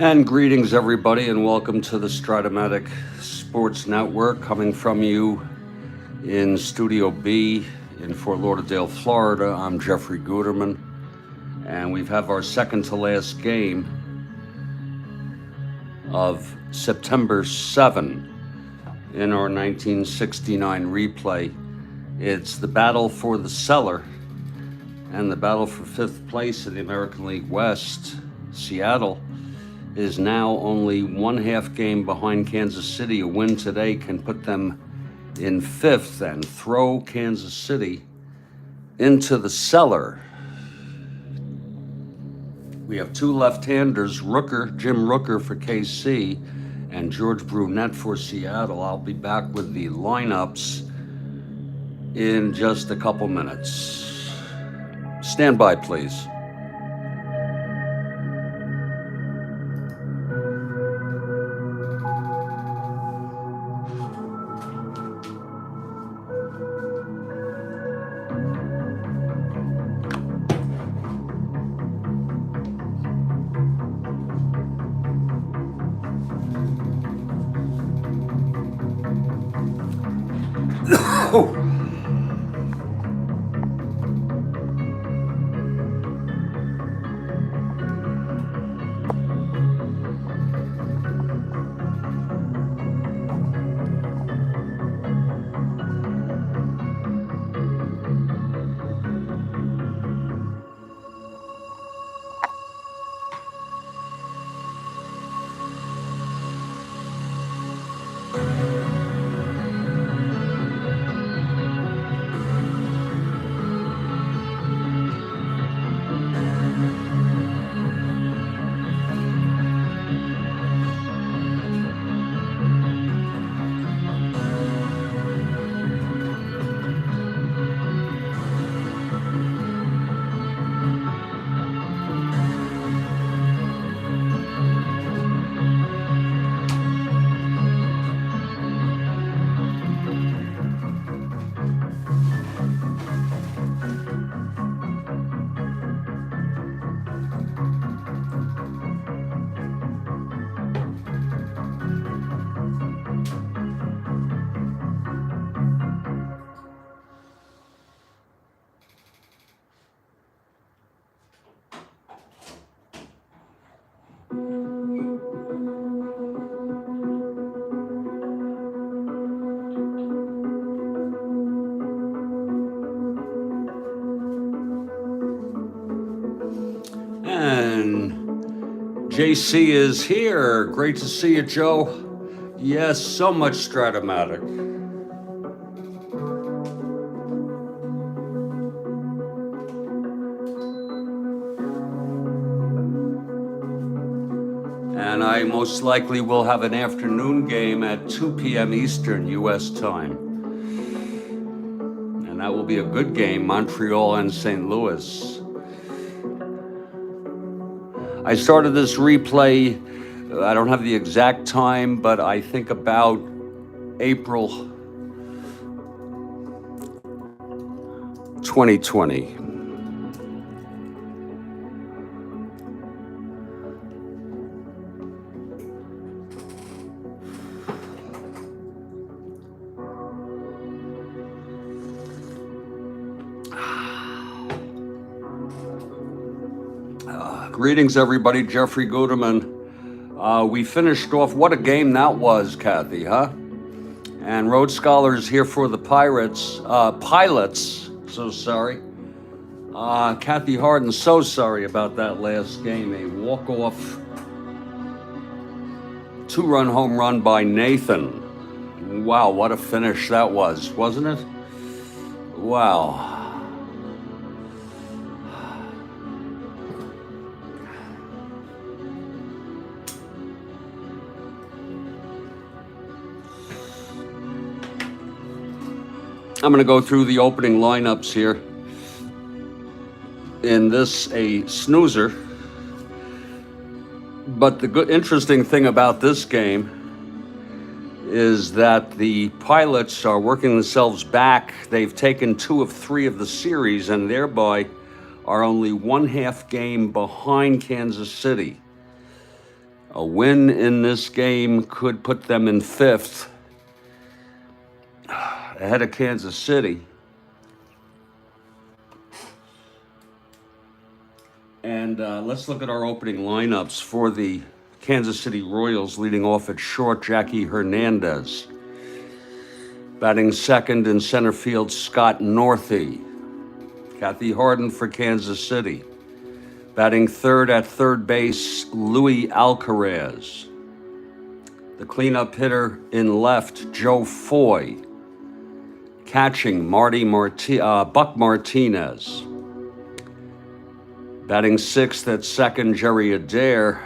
And greetings, everybody, and welcome to the Strat-O-Matic Sports Network, coming from you in Studio B in Fort Lauderdale, Florida. I'm Jeffrey Guterman, and we have our second to last game of September 7 in our 1969 replay. It's the battle for the cellar and the battle for fifth place in the American League West. Seattle is now only one half game behind Kansas City. A win today can put them in fifth and throw Kansas City into the cellar. We have two left-handers, Jim Rooker for KC, and George Brunette for Seattle. I'll be back with the lineups in just a couple minutes. Stand by, please. JC is here. Great to see you, Joe. Yes, so much Strat-O-Matic. And I most likely will have an afternoon game at 2 p.m. Eastern U.S. time. And that will be a good game, Montreal and St. Louis. I started this replay, I don't have the exact time, but I think about April 2020. Greetings, everybody. Jeffrey Guterman. We finished off, what a game that was, Kathy, huh? And Road Scholars here for the Pilots, so sorry. Kathy Harden, so sorry about that last game. A walk-off two-run home run by Nathan. Wow, what a finish that was, wasn't it? Wow. I'm going to go through the opening lineups here. In this, a snoozer. But the interesting thing about this game is that the Pilots are working themselves back. They've taken 2 of 3 of the series and thereby are only one half game behind Kansas City. A win in this game could put them in 5th, ahead of Kansas City. And let's look at our opening lineups for the Kansas City Royals. Leading off at short, Jackie Hernandez. Batting second in center field, Scott Northey. Kathy Harden for Kansas City. Batting third at third base, Louis Alcaraz. The cleanup hitter in left, Joe Foy. Catching, Buck Martinez. Batting sixth at second, Jerry Adair.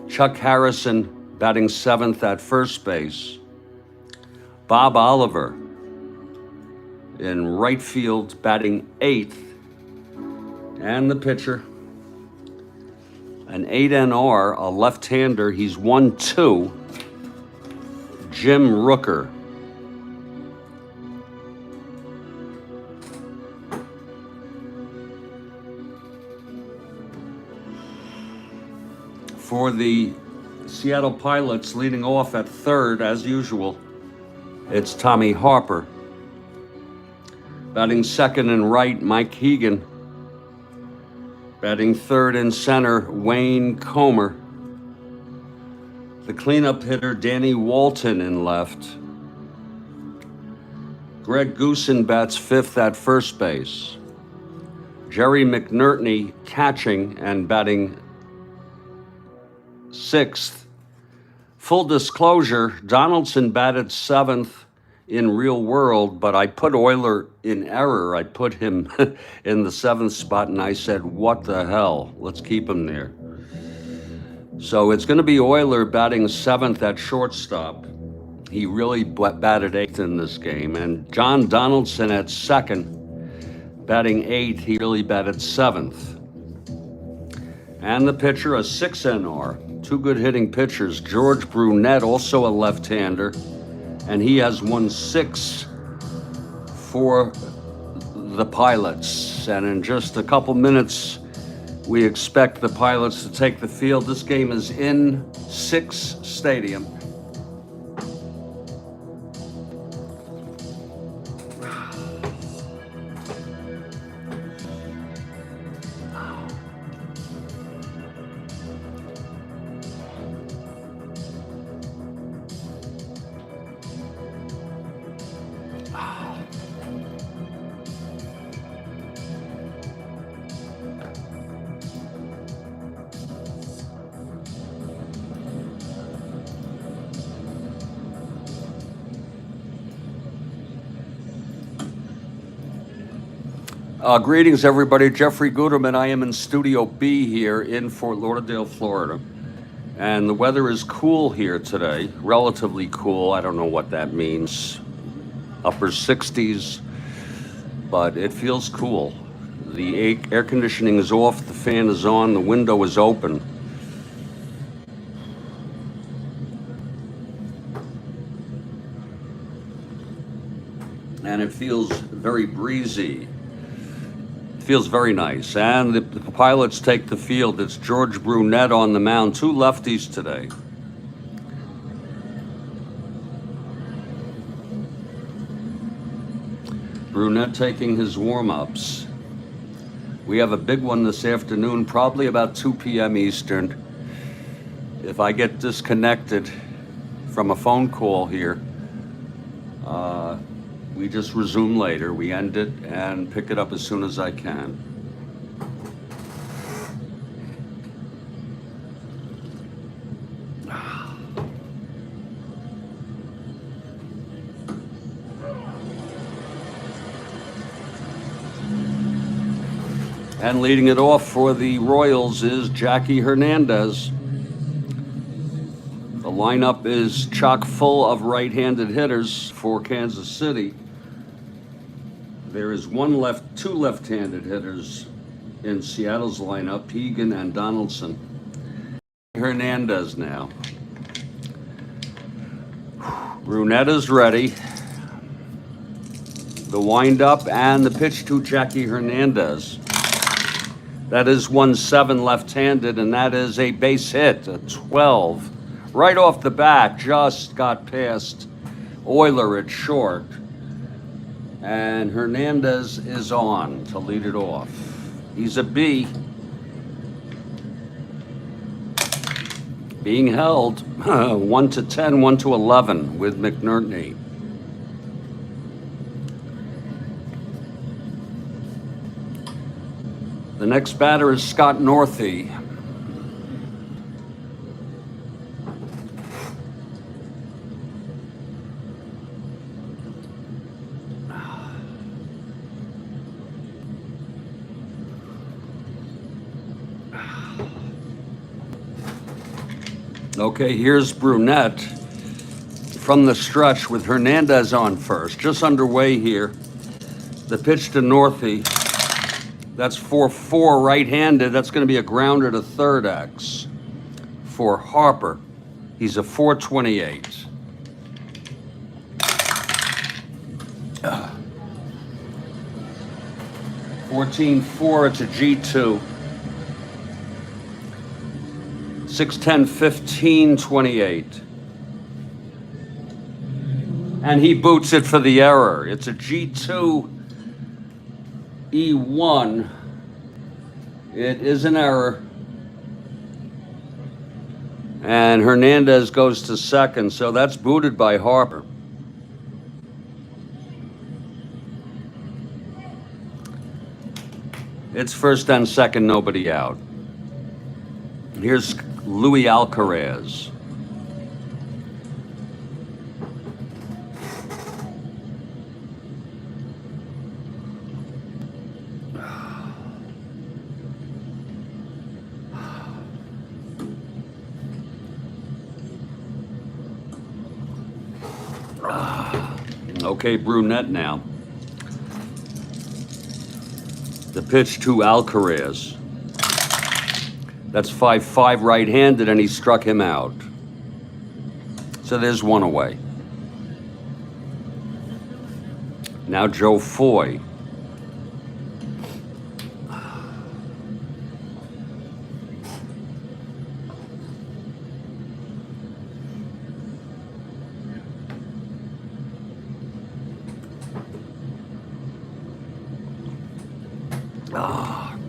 Chuck Harrison batting seventh at first base. Bob Oliver in right field batting eighth. And the pitcher, an 8NR, a left-hander. He's 1-2, Jim Rooker. For the Seattle Pilots, leading off at third, as usual, it's Tommy Harper. Batting second and right, Mike Hegan. Batting third and center, Wayne Comer. The cleanup hitter, Danny Walton in left. Greg Goosen bats fifth at first base. Jerry McNertney catching and batting sixth. Full disclosure, Donaldson batted seventh in real world, but I put Euler in error. I put him in the seventh spot, and I said, what the hell? Let's keep him there. So it's going to be Euler batting seventh at shortstop. He really batted eighth in this game. And John Donaldson at second, batting eighth. He really batted seventh. And the pitcher, a 6NR. Two good hitting pitchers. George Brunette, also a left-hander, and he has won 6 for the Pilots. And in just a couple minutes, we expect the Pilots to take the field. This game is in Six Stadium. Greetings, everybody. Jeffrey Guterman. I am in Studio B here in Fort Lauderdale, Florida. And the weather is cool here today, relatively cool. I don't know what that means. Upper 60s, but it feels cool. The air conditioning is off, the fan is on, the window is open. And it feels very breezy. Feels very nice. And the Pilots take the field. It's George Brunette on the mound. Two lefties today. Brunette taking his warm-ups. We have a big one this afternoon, probably about 2 p.m. Eastern. If I get disconnected from a phone call here, we just resume later. We end it and pick it up as soon as I can. And leading it off for the Royals is Jackie Hernandez. The lineup is chock full of right-handed hitters for Kansas City. There is two left-handed hitters in Seattle's lineup, Hegan and Donaldson. Hernandez now. Brunette is ready. The windup and the pitch to Jackie Hernandez. That is 1-7 left-handed, and that is a base hit, a 12. Right off the bat, just got past Euler at short. And Hernandez is on to lead it off. He's a B. Being held 1-10, 1-11 with McNerney. The next batter is Scott Northey. Okay, here's Brunette from the stretch with Hernandez on first. Just underway here. The pitch to Northey. That's 4-4 right-handed. That's going to be a grounder to third X for Harper. He's a 428. 14-4, it's a G2. 6-10, 15, 28. And he boots it for the error. It's a G2 E1. It is an error. And Hernandez goes to second, so that's booted by Harper. It's first and second, nobody out. Here's Luis Alcaraz. Okay, Brunette now. The pitch to Alcaraz. That's 5-5 right-handed, and he struck him out. So there's one away. Now Joe Foy.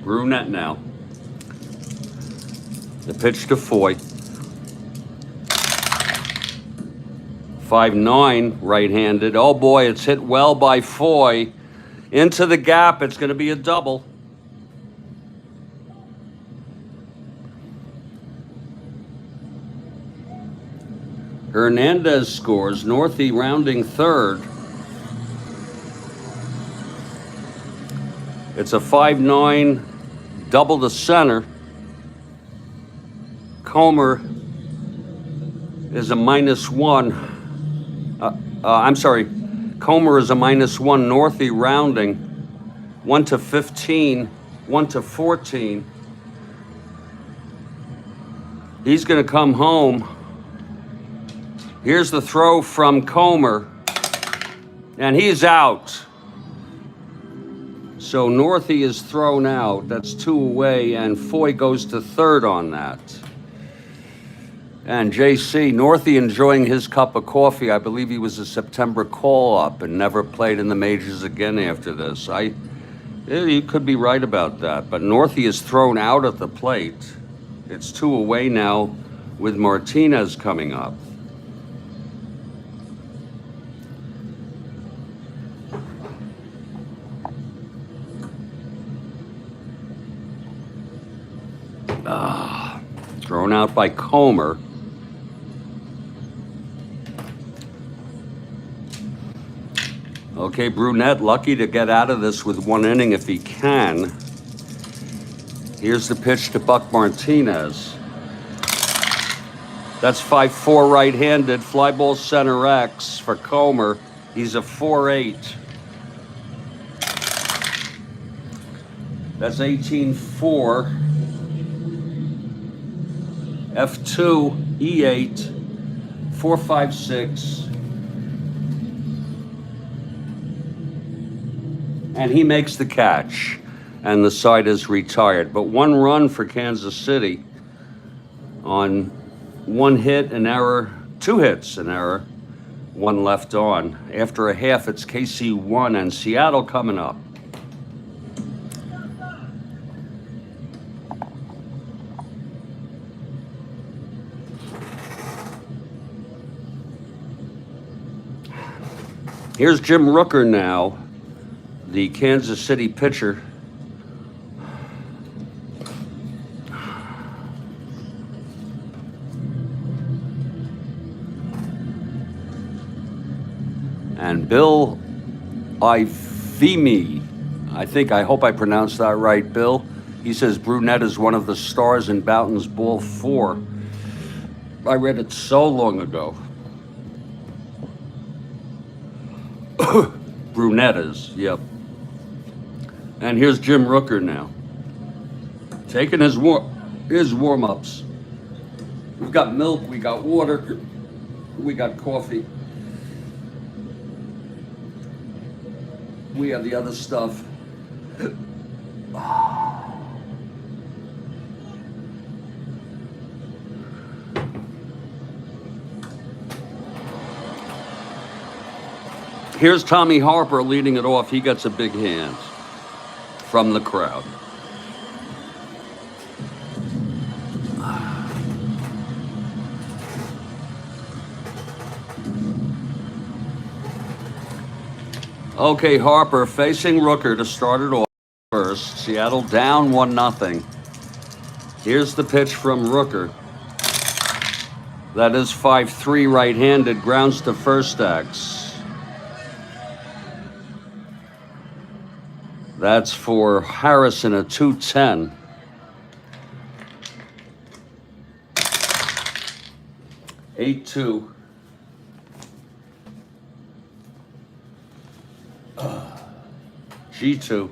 Brunette now. The pitch to Foy. 5-9 right-handed. Oh boy, it's hit well by Foy. Into the gap, it's going to be a double. Hernandez scores. Northey rounding third. It's a 5-9 double to center. Comer is a -1. I'm sorry. Comer is a -1. Northey rounding 1-15, 1-14. He's going to come home. Here's the throw from Comer, and he's out. So Northey is thrown out. That's 2 away, and Foy goes to third on that. And JC, Northey enjoying his cup of coffee. I believe he was a September call-up and never played in the majors again after this. You could be right about that, but Northey is thrown out at the plate. It's 2 away now with Martinez coming up. Thrown out by Comer. Okay, Brunette lucky to get out of this with 1 inning if he can. Here's the pitch to Buck Martinez. That's 5-4 right-handed. Fly ball center X for Comer. He's a 4-8. That's 18-4. F2, E8, 4-5-6. And he makes the catch. and the side is retired. But 1 run for Kansas City on 1 hit, an error, 2 hits, an error, 1 left on. After a half, it's KC 1 and Seattle coming up. Here's Jim Rooker now, the Kansas City pitcher. And Bill Ivimi, I hope I pronounced that right, Bill. He says Brunette is one of the stars in Bouton's Ball 4. I read it so long ago. Brunette is, yep. And here's Jim Rooker now, taking his warm-ups. We've got milk, we got water, we got coffee. We have the other stuff. Here's Tommy Harper leading it off. He gets a big hand from the crowd. Okay, Harper facing Rooker to start it off first. Seattle down 1-0. Here's the pitch from Rooker. That is 5-3 right-handed, grounds to first X. That's for Harrison, a 2-10. (8-2). G2.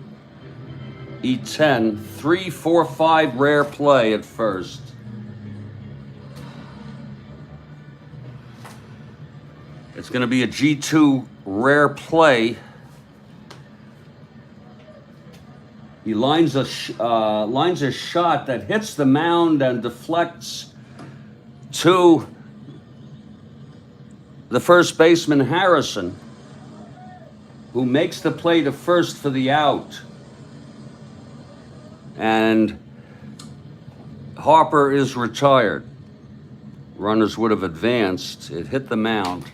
E10. 3-4-5 rare play at first. It's going to be a G2 rare play. He lines a shot that hits the mound and deflects to the first baseman, Harrison, who makes the play to first for the out. And Harper is retired. Runners would have advanced. It hit the mound.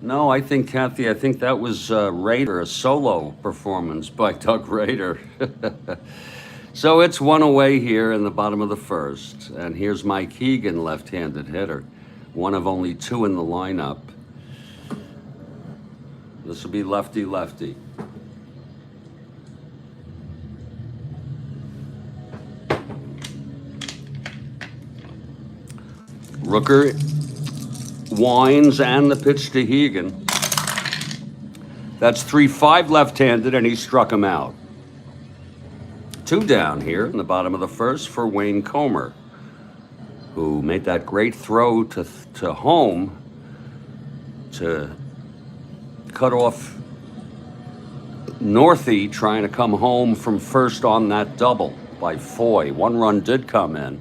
No, I think, Kathy, I think that was Rader, a solo performance by Doug Rader. So it's 1 away here in the bottom of the first. And here's Mike Hegan, left-handed hitter. 1 of only 2 in the lineup. This will be lefty-lefty. Rooker winds and the pitch to Hegan. That's 3-5 left-handed, and he struck him out. 2 down here in the bottom of the first for Wayne Comer, who made that great throw to home to cut off Northey trying to come home from first on that double by Foy. 1 run did come in.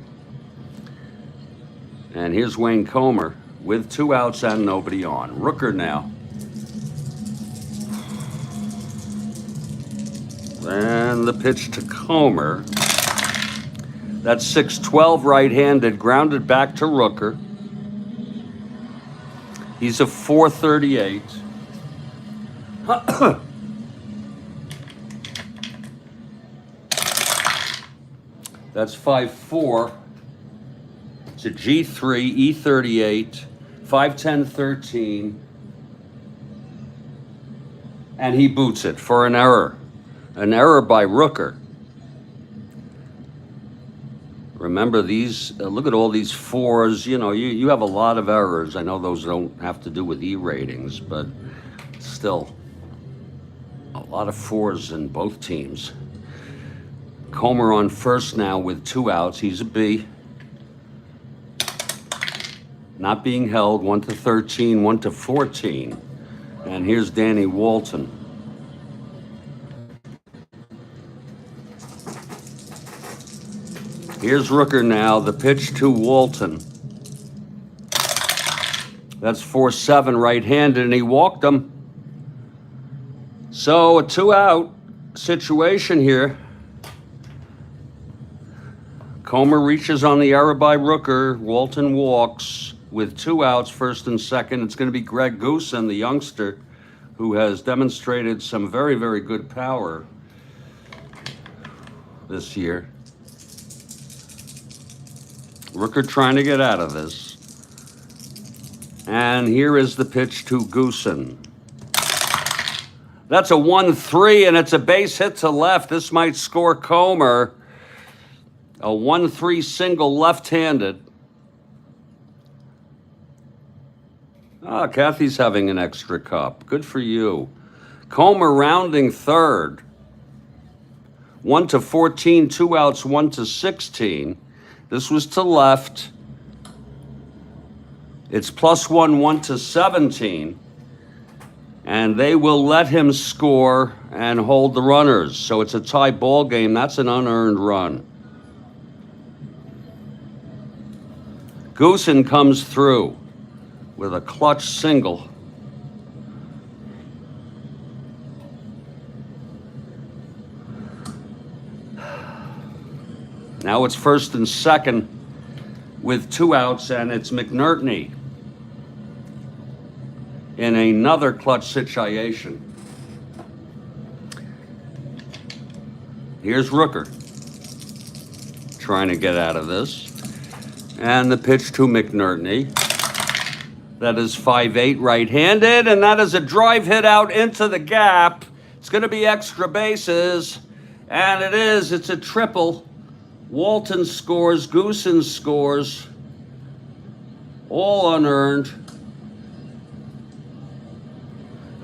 And here's Wayne Comer with 2 outs and nobody on. Rooker now. And the pitch to Comer. That's 6-12 right-handed, grounded back to Rooker. He's a 438. That's 5-4. It's a G3, E38, 5-10-13. And he boots it for an error. An error by Rooker. Remember these, look at all these 4s. You know, you have a lot of errors. I know those don't have to do with E ratings, but still, a lot of 4s in both teams. Comer on first now with 2 outs. He's a B. Not being held, 1-13, 1-14. And here's Danny Walton. Here's Rooker now, the pitch to Walton. That's 4-7 right-handed, and he walked him. So a 2-out situation here. Comer reaches on the error by Rooker. Walton walks with 2 outs, first and second. It's going to be Greg Goosen, the youngster, who has demonstrated some very, very good power this year. Rooker trying to get out of this. And here is the pitch to Goosen. That's a 1-3, and it's a base hit to left. This might score Comer. A 1-3 single left-handed. Ah, Kathy's having an extra cup. Good for you. Comer rounding third. 1-14, 2 outs, 1-16. This was to left. It's +1, 1-17. And they will let him score and hold the runners. So it's a tie ball game. That's an unearned run. Goosen comes through with a clutch single. Now it's first and second with 2 outs, and it's McNertney in another clutch situation. Here's Rooker trying to get out of this. And the pitch to McNertney. That is 5-8 right-handed, and that is a drive hit out into the gap. It's going to be extra bases, and it is. It's a triple. Walton scores, Goosen scores, all unearned.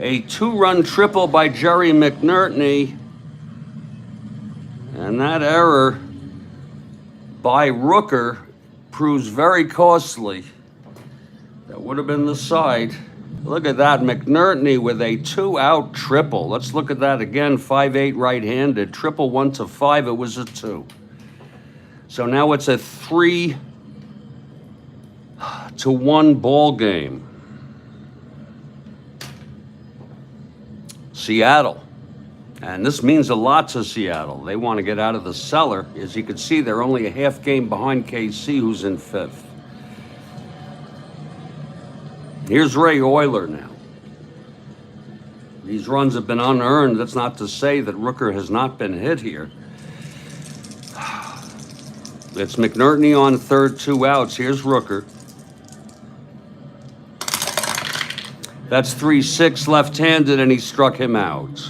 A 2-run triple by Jerry McNertney, and that error by Rooker proves very costly. That would have been the side. Look at that, McNertney with a 2-out triple. Let's look at that again, 5-8 right-handed, triple 1-5, it was a 2. So now it's a 3-1 ball game. Seattle. And this means a lot to Seattle. They want to get out of the cellar. As you can see, they're only a half game behind KC, who's in 5th. Here's Ray Euler now. These runs have been unearned. That's not to say that Rooker has not been hit here. It's McNertney on third, 2 outs. Here's Rooker. That's 3-6 left-handed, and he struck him out.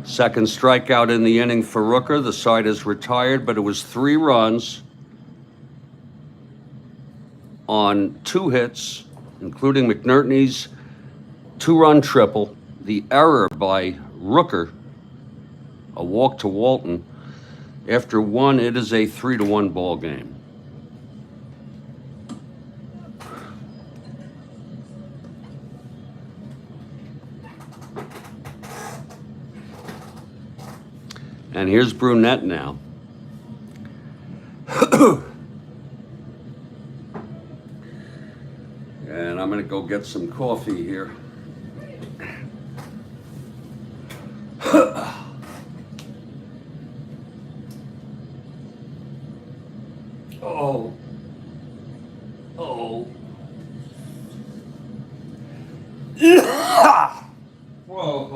Second strikeout in the inning for Rooker. The side is retired, but it was 3 runs on 2 hits, including McNertney's 2-run triple, the error by Rooker, a walk to Walton. After 1, it is a 3-1 ball game. And here's Brunette now. And I'm going to go get some coffee here. Oh. Oh. Whoa.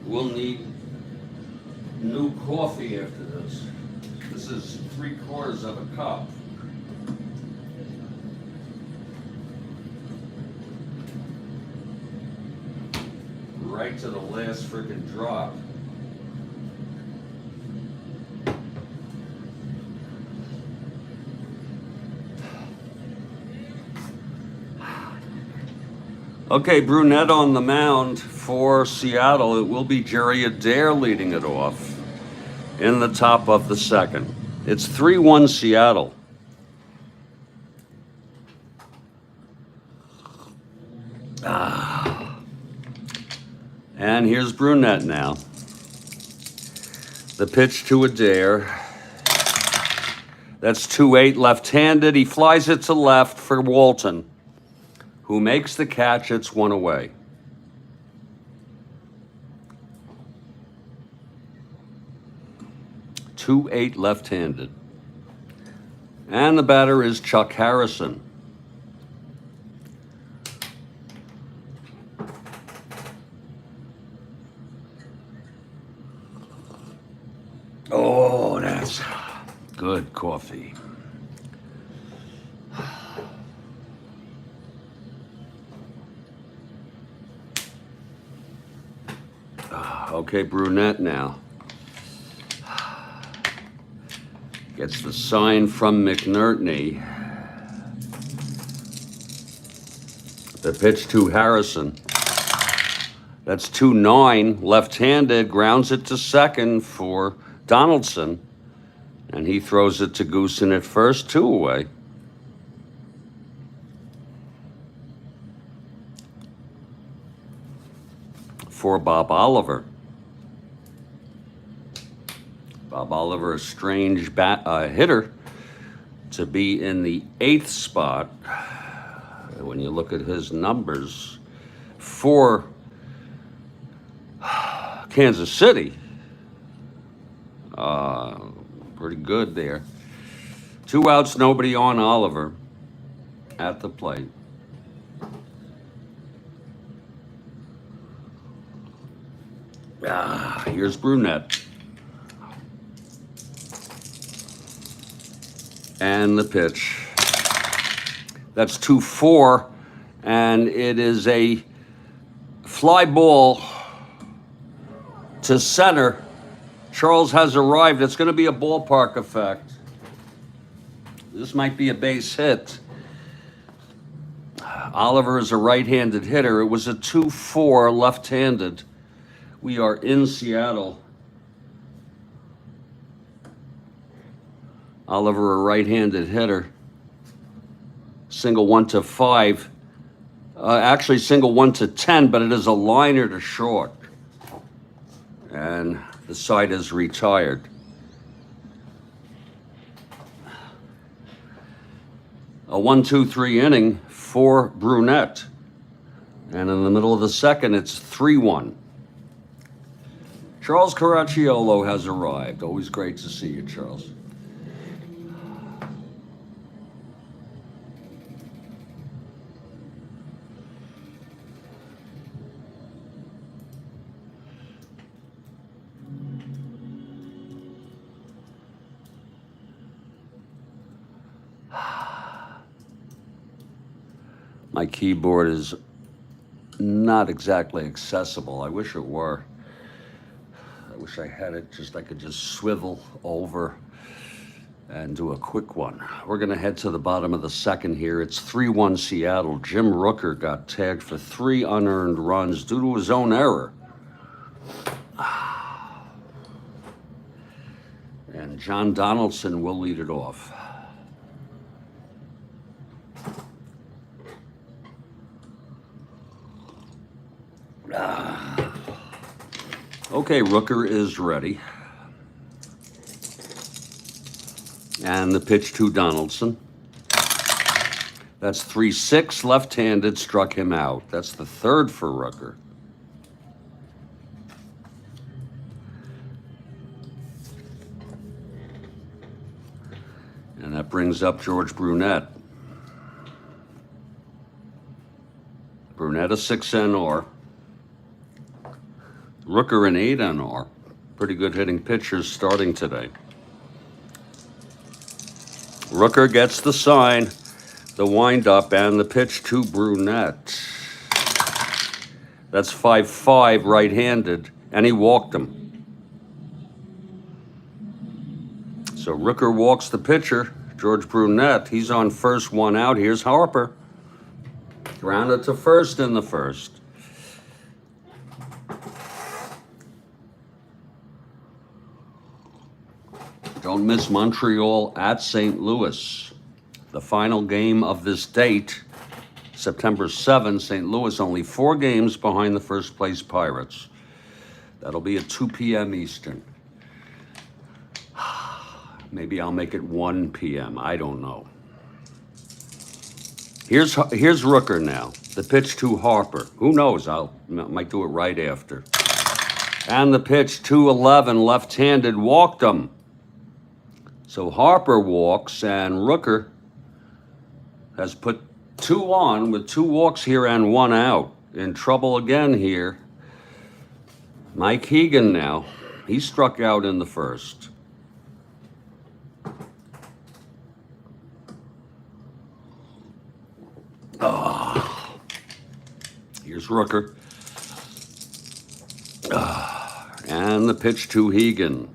We'll need new coffee after this. This is 3/4 of a cup. Right to the last freaking drop. Okay, Brunette on the mound for Seattle. It will be Jerry Adair leading it off in the top of the second. It's 3-1 Seattle. And here's Brunette now. The pitch to Adair. That's 2-8 left-handed. He flies it to left for Walton, who makes the catch. It's 1 away. .28 left-handed. And the batter is Chuck Harrison. Oh, that's good coffee. Okay, Brunette now. Gets the sign from McNerney. The pitch to Harrison. That's 2-9, left-handed, grounds it to second for Donaldson. And he throws it to Goosen at first, 2 away. For Bob Oliver. Bob Oliver, a strange hitter to be in the 8th spot when you look at his numbers for Kansas City. Pretty good there. 2 outs, nobody on. Oliver at the plate. Here's Brunette. And the pitch. That's 2-4, and it is a fly ball to center. Charles has arrived. It's going to be a ballpark effect. This might be a base hit. Oliver is a right-handed hitter. It was a 2-4 left-handed. We are in Seattle. Oliver, a right-handed hitter. Single 1 to 5. Actually, single 1 to 10, but it is a liner to short. And the side is retired. A 1-2-3 inning for Brunette. And in the middle of the second, it's 3-1. Charles Caracciolo has arrived. Always great to see you, Charles. My keyboard is not exactly accessible. I wish it were. I wish I had it I could just swivel over and do a quick one. We're going to head to the bottom of the second here. It's 3-1 Seattle. Jim Rooker got tagged for 3 unearned runs due to his own error. And John Donaldson will lead it off. Okay, Rooker is ready. And the pitch to Donaldson. That's 3-6 left-handed, struck him out. That's the 3rd for Rooker. And that brings up George Brunette. Brunette a 6 NR. Rooker an 8 NR. Pretty good hitting pitchers starting today. Rooker gets the sign, the windup, and the pitch to Brunette. That's 5-5 right-handed, and he walked him. So Rooker walks the pitcher, George Brunette. He's on first, 1 out. Here's Harper. Grounded to first in the first. Don't miss Montreal at St. Louis. The final game of this date, September 7, St. Louis, only 4 games behind the first place Pirates. That'll be at 2 p.m. Eastern. Maybe I'll make it 1 p.m. I don't know. Here's Rooker now. The pitch to Harper. Who knows? Might do it right after. And the pitch 2-11, left-handed, walked him. So Harper walks, and Rooker has put 2 on with 2 walks here and 1 out. In trouble again here. Mike Hegan now. He struck out in the first. Here's Rooker. And the pitch to Hegan.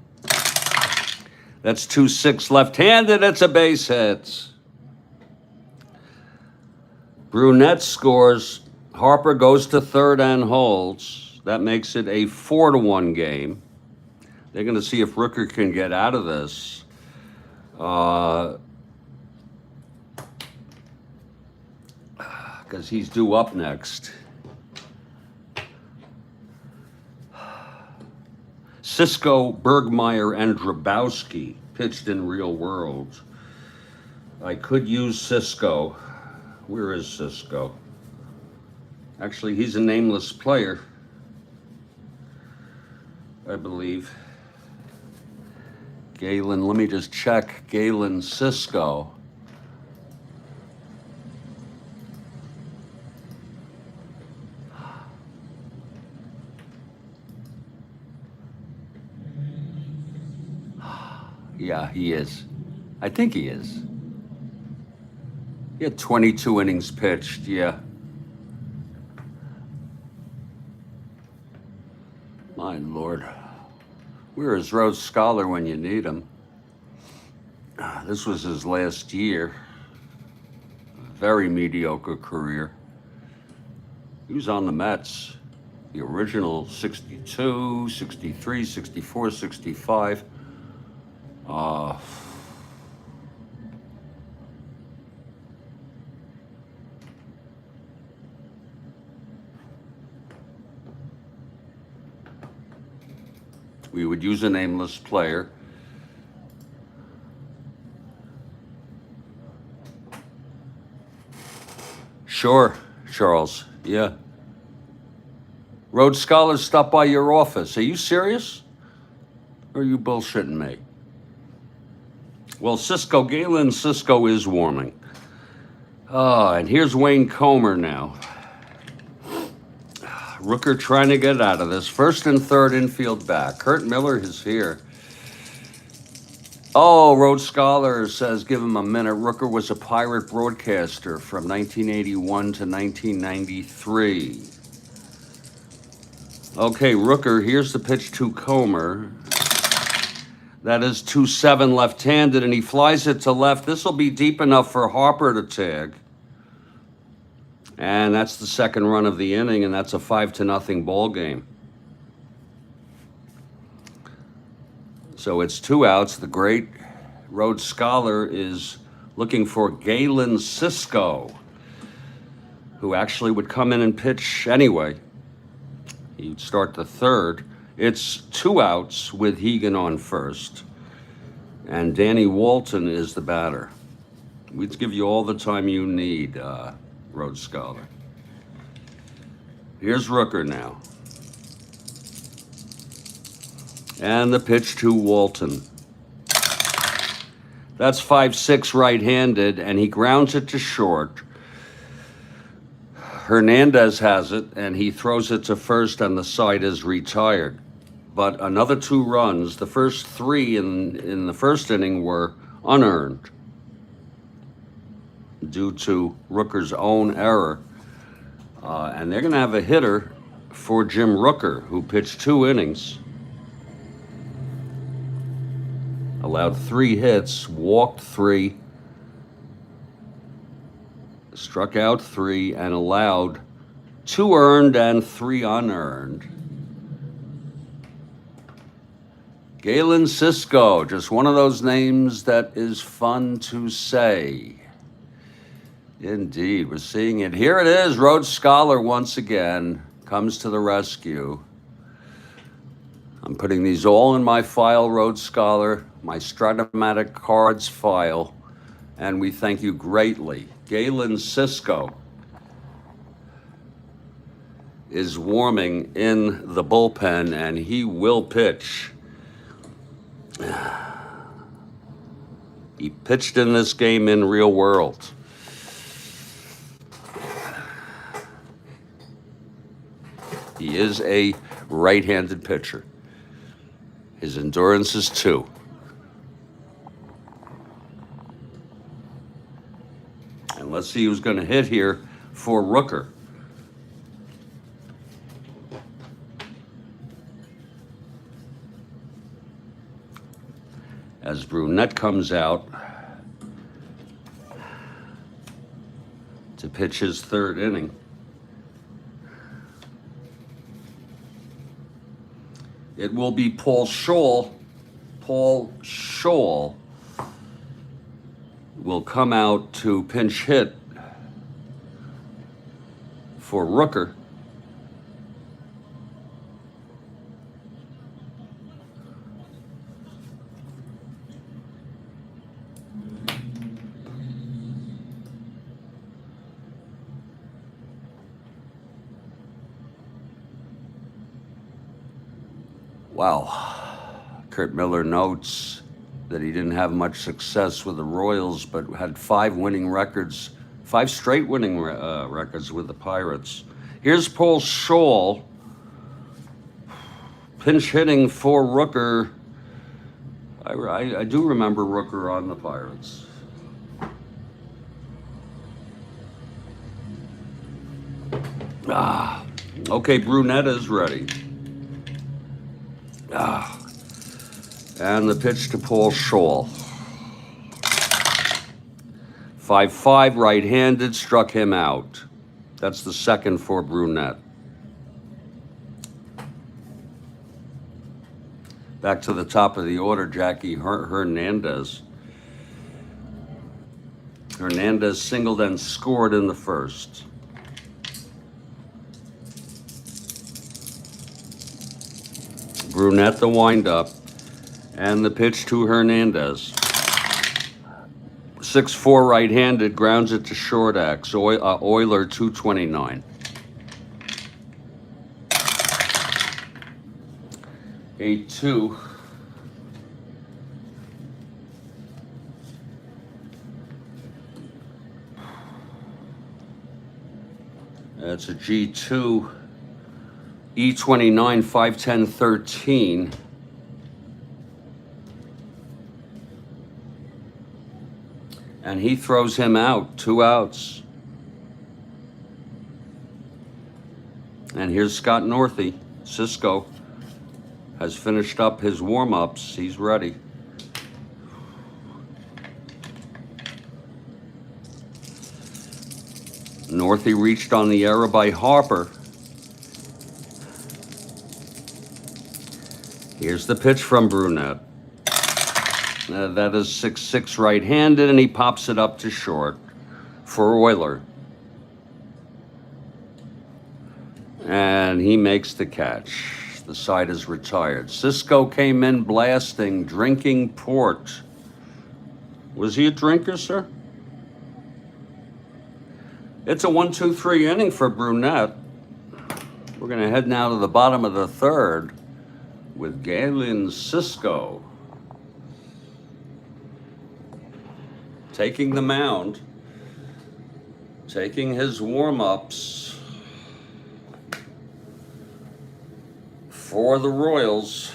That's 2-6 left-handed. It's a base hit. Brunette scores. Harper goes to third and holds. That makes it a 4-1 game. They're going to see if Rooker can get out of this. Because he's due up next. Cisco, Bergmeyer, and Drabowski pitched in Real World. I could use Cisco. Where is Cisco? Actually, he's a nameless player, I believe. Galen, let me just check. Galen Cisco. Yeah, he is. I think he is. He had 22 innings pitched, yeah. My Lord. Where is Rhodes Scholar when you need him? This was his last year. Very mediocre career. He was on the Mets. The original 62, 63, 64, 65. We would use a nameless player. Sure, Charles. Yeah. Rhodes Scholars stopped by your office. Are you serious? Or are you bullshitting me? Well, Galen Cisco is warming. And here's Wayne Comer now. Rooker trying to get out of this. First and third infield back. Kurt Miller is here. Oh, Rhodes Scholar says give him a minute. Rooker was a Pirate broadcaster from 1981 to 1993. Okay, Rooker, here's the pitch to Comer. That is 2-7 left-handed, and he flies it to left. This will be deep enough for Harper to tag. And that's the second run of the inning, and that's a 5-0 ball game. So it's 2 outs. The great Rhodes Scholar is looking for Galen Cisco, who actually would come in and pitch anyway. He'd start the third. It's 2 outs with Hegan on first, and Danny Walton is the batter. We'd give you all the time you need, Rhodes Scholar. Here's Rooker now. And the pitch to Walton. That's 5-6 right-handed, and he grounds it to short. Hernandez has it, and he throws it to first, and the side is retired. But another 2 runs. The first 3 in the first inning were unearned due to Rooker's own error. And they're going to have a hitter for Jim Rooker, who pitched 2 innings. Allowed 3 hits, walked 3, struck out 3, and allowed 2 earned and 3 unearned. Galen Cisco, just one of those names that is fun to say. Indeed, we're seeing it. Here it is, Rhodes Scholar once again comes to the rescue. I'm putting these all in my file, Rhodes Scholar, my Strat-O-Matic cards file, and we thank you greatly. Galen Cisco is warming in the bullpen, and he will pitch. He pitched in this game in real world. He is a right-handed pitcher. His endurance is 2. And let's see who's going to hit here for Rooker. As Brunette comes out to pitch his 3rd inning. It will be Paul Scholl. Paul Scholl will come out to pinch hit for Rooker. Wow. Kurt Miller notes that he didn't have much success with the Royals, but had 5 winning records, 5 straight winning records with the Pirates. Here's Paul Scholl, pinch hitting for Rooker. I do remember Rooker on the Pirates. Okay, Brunette is ready. And the pitch to Paul Scholl. 5-5, right-handed, struck him out. That's the 2nd for Brunette. Back to the top of the order, Jackie Hernandez. Hernandez singled and scored in the 1st. Brunette the windup, and the pitch to Hernandez. 6-4 right-handed, grounds it to short X. Euler 229. 8-2. That's a G2. E29, 510, 13. And he throws him out, 2 outs. And here's Scott Northey. Cisco has finished up his warm-ups. He's ready. Northey reached on the error by Harper. Here's the pitch from Brunette. That is 6-6 right-handed, and he pops it up to short for Euler. And he makes the catch. The side is retired. Cisco came in blasting, drinking port. Was he a drinker, sir? It's a 1-2-3 inning for Brunette. We're going to head now to the bottom of the 3rd with Galen Cisco taking the mound, taking his warm-ups for the Royals.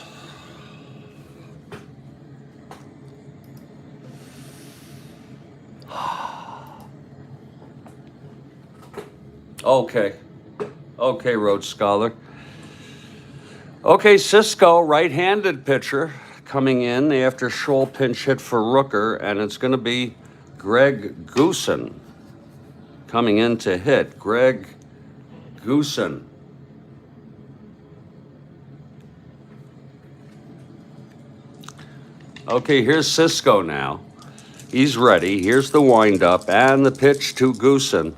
Okay, Rhodes Scholar. Okay, Cisco, right-handed pitcher, coming in after Scholl pinch hit for Rooker, and it's going to be Greg Goosen coming in to hit. Greg Goosen. Okay, here's Cisco now. He's ready. Here's the windup and the pitch to Goosen.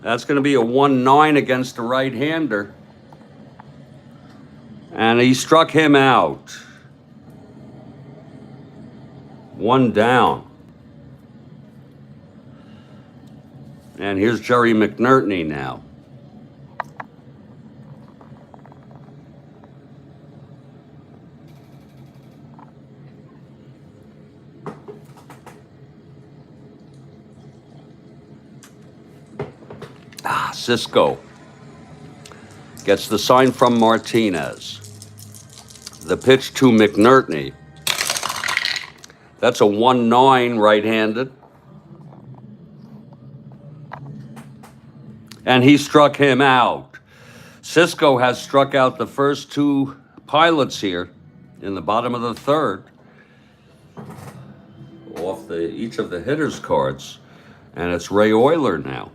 That's going to be a 1-9 against the right-hander. And he struck him out. 1 down. And here's Jerry McNerney now. Cisco gets the sign from Martinez. The pitch to McNerney. That's a 1-9 right-handed. And he struck him out. Cisco has struck out the first 2 pilots here in the bottom of the third off each of the hitters' cards. And it's Ray Euler now.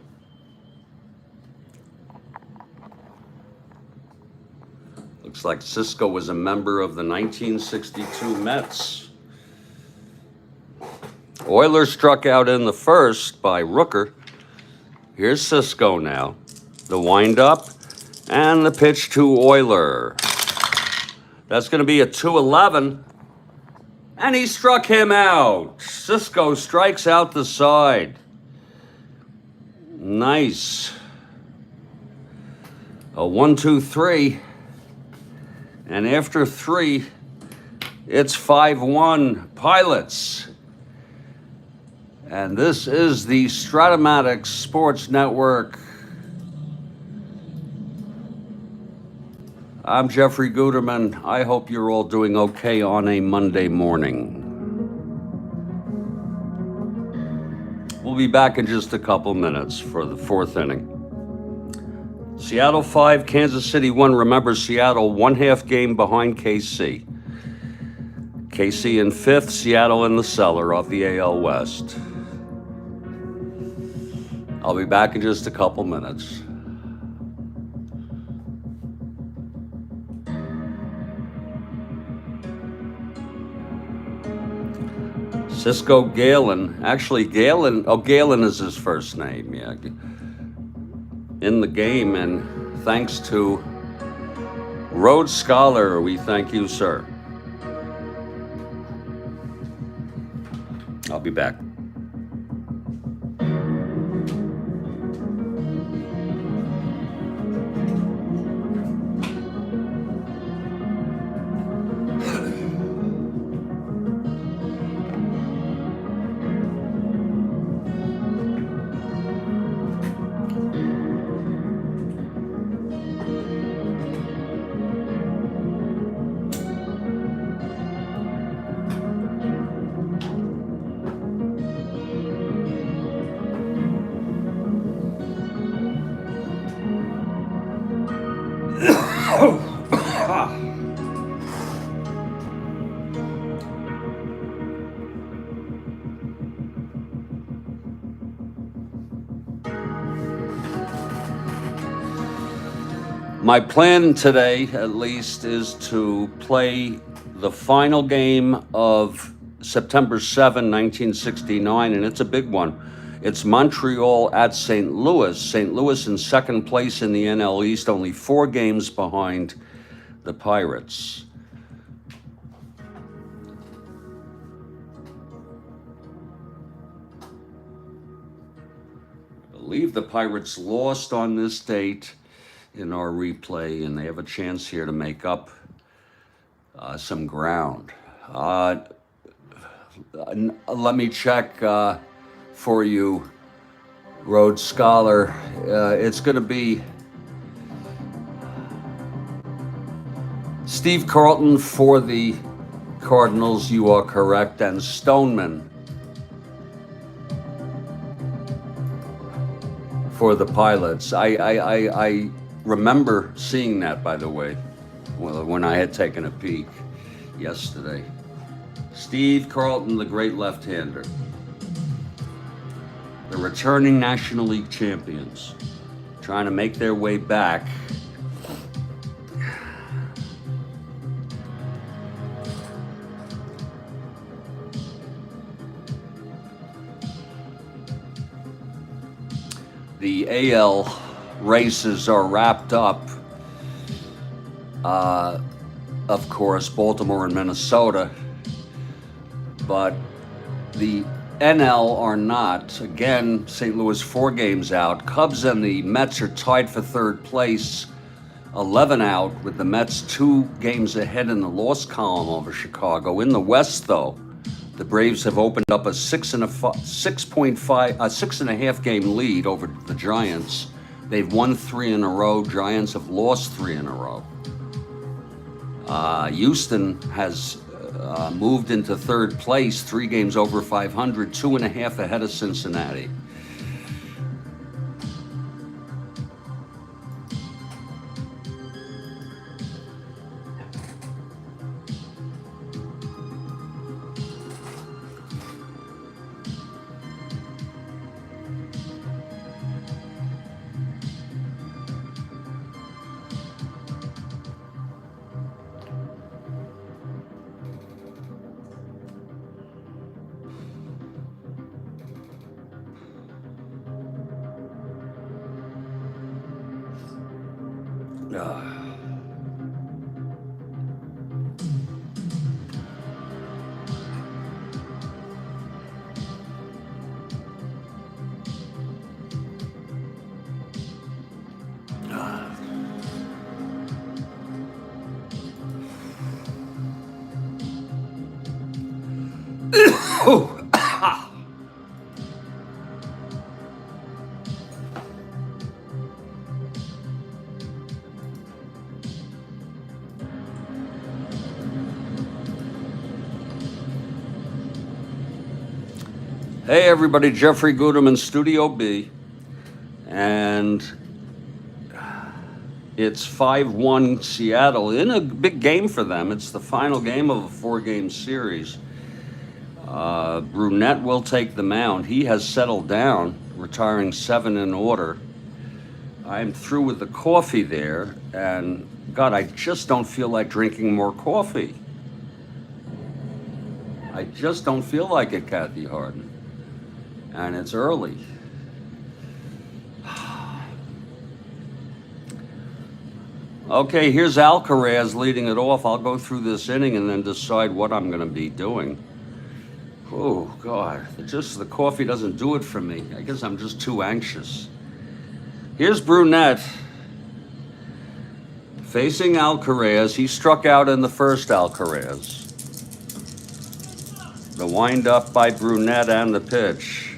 Looks like Cisco was a member of the 1962 Mets. Euler struck out in the first by Rooker. Here's Cisco now. The windup and the pitch to Euler. That's going to be a 2-11. And he struck him out. Cisco strikes out the side. Nice. A 1-2-3. And after 3, it's 5-1 Pilots. And this is the Strat-O-Matic Sports Network. I'm Jeffrey Guterman. I hope you're all doing okay on a Monday morning. We'll be back in just a couple minutes for the 4th inning. Seattle 5, Kansas City 1. Remember, Seattle 1/2 game behind KC. KC in 5th, Seattle in the cellar of the AL West. I'll be back in just a couple minutes. Cisco Galen. Actually, Galen is his first name, yeah. In the game, and thanks to Rhodes Scholar, we thank you, sir. I'll be back. My plan today, at least, is to play the final game of September 7, 1969, and it's a big one. It's Montreal at St. Louis. St. Louis in 2nd place in the NL East, only 4 games behind the Pirates. I believe the Pirates lost on this date in our replay, and they have a chance here to make up some ground. Let me check for you, Rhodes Scholar. It's going to be Steve Carlton for the Cardinals. You are correct. And Stoneman for the Pilots. I remember seeing that, by the way, when I had taken a peek yesterday. Steve Carlton, the great left-hander. The returning National League champions, trying to make their way back. the AL races are wrapped up. Of course, Baltimore and Minnesota, but the NL are not. Again, St. Louis 4 games out. Cubs and the Mets are tied for third place, 11 out, with the Mets 2 games ahead in the loss column over Chicago. In the West, though, the Braves have opened up a 6.5 game lead over the Giants. They've won 3 in a row. Giants have lost 3 in a row. Houston has moved into third place, 3 games over 500, 2.5 ahead of Cincinnati. Hey everybody, Jeffrey Guterman, Studio B, and it's 5-1 Seattle in a big game for them. It's the final game of a 4-game series. Brunette will take the mound. He has settled down, retiring 7 in order. I'm through with the coffee there, and God, I just don't feel like drinking more coffee. I just don't feel like it, Kathy Harden. And it's early. Okay, here's Alcaraz leading it off. I'll go through this inning and then decide what I'm going to be doing. Oh, God. Just the coffee doesn't do it for me. I guess I'm just too anxious. Here's Brunette facing Alcaraz. He struck out in the first, Alcaraz. The windup by Brunette and the pitch.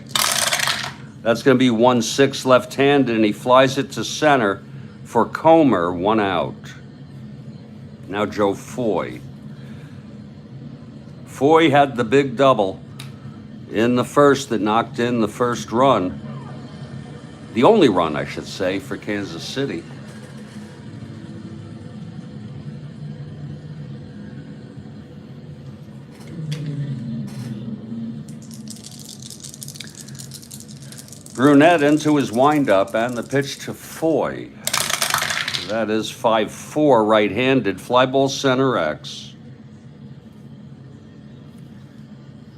That's going to be 1-6 left-handed, and he flies it to center for Comer, 1 out. Now Joe Foy. Foy had the big double in the first that knocked in the first run. The only run, I should say, for Kansas City. Brunette into his windup and the pitch to Foy. That is 5-4 right-handed, fly ball center X.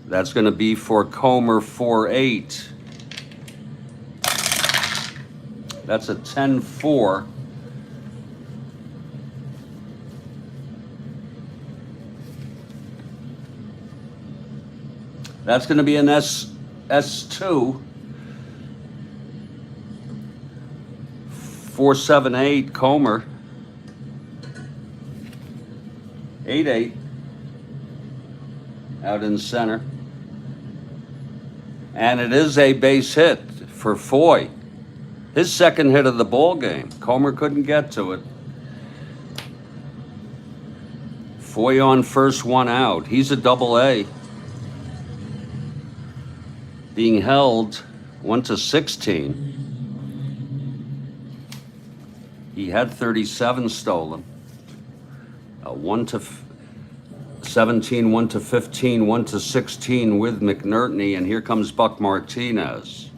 That's going to be for Comer 4-8. That's a 10-4. That's going to be an S2. 4-7-8 Comer. 8-8 out in center. And it is a base hit for Foy. His second hit of the ball game. Comer couldn't get to it. Foy on first, 1 out. He's a double-A. Being held 1-16. He had 37 stolen. 1-17, 1-15, 1-16 with McNertney, and here comes Buck Martinez.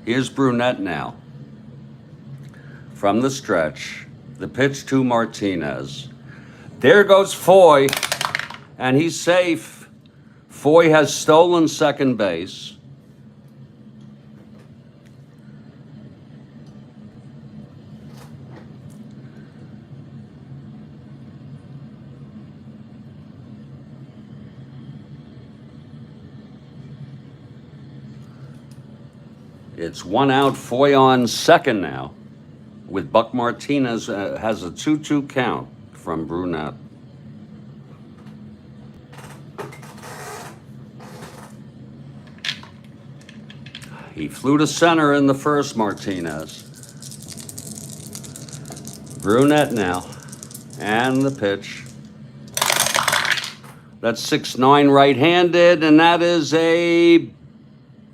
Here's Brunette now. From the stretch, the pitch to Martinez. There goes Foy, and he's safe. Foy has stolen second base. It's 1 out, Foy on second now, with Buck Martinez has a 2-2 count from Brunette. He flew to center in the first, Martinez. Brunette now, and the pitch. That's 6-9 right-handed, and that is a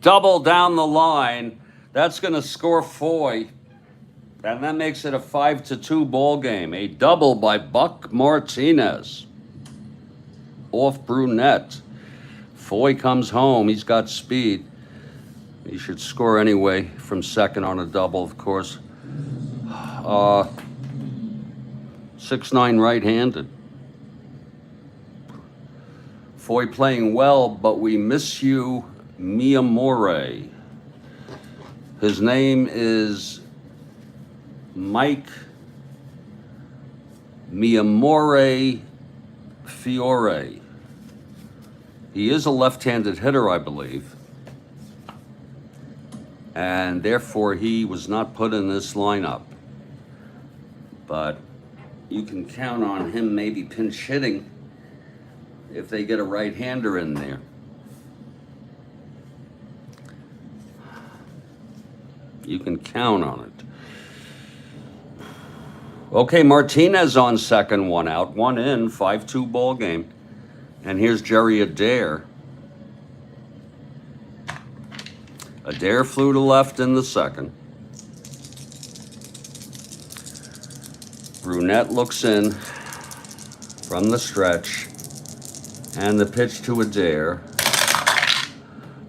double down the line. That's going to score Foy, and that makes it a 5-2 ball game. A double by Buck Martinez off Brunette. Foy comes home. He's got speed. He should score anyway from second on a double, of course. 6-9 right-handed. Foy playing well, but we miss you, Miyamore. His name is Mike Miyamore Fiore. He is a left-handed hitter, I believe. And therefore he was not put in this lineup. But you can count on him maybe pinch hitting if they get a right-hander in there. You can count on it. Okay, Martinez on second, 1 out, 1 in, 5-2 ball game. And here's Jerry Adair. Adair flew to left in the second. Brunette looks in from the stretch. And the pitch to Adair.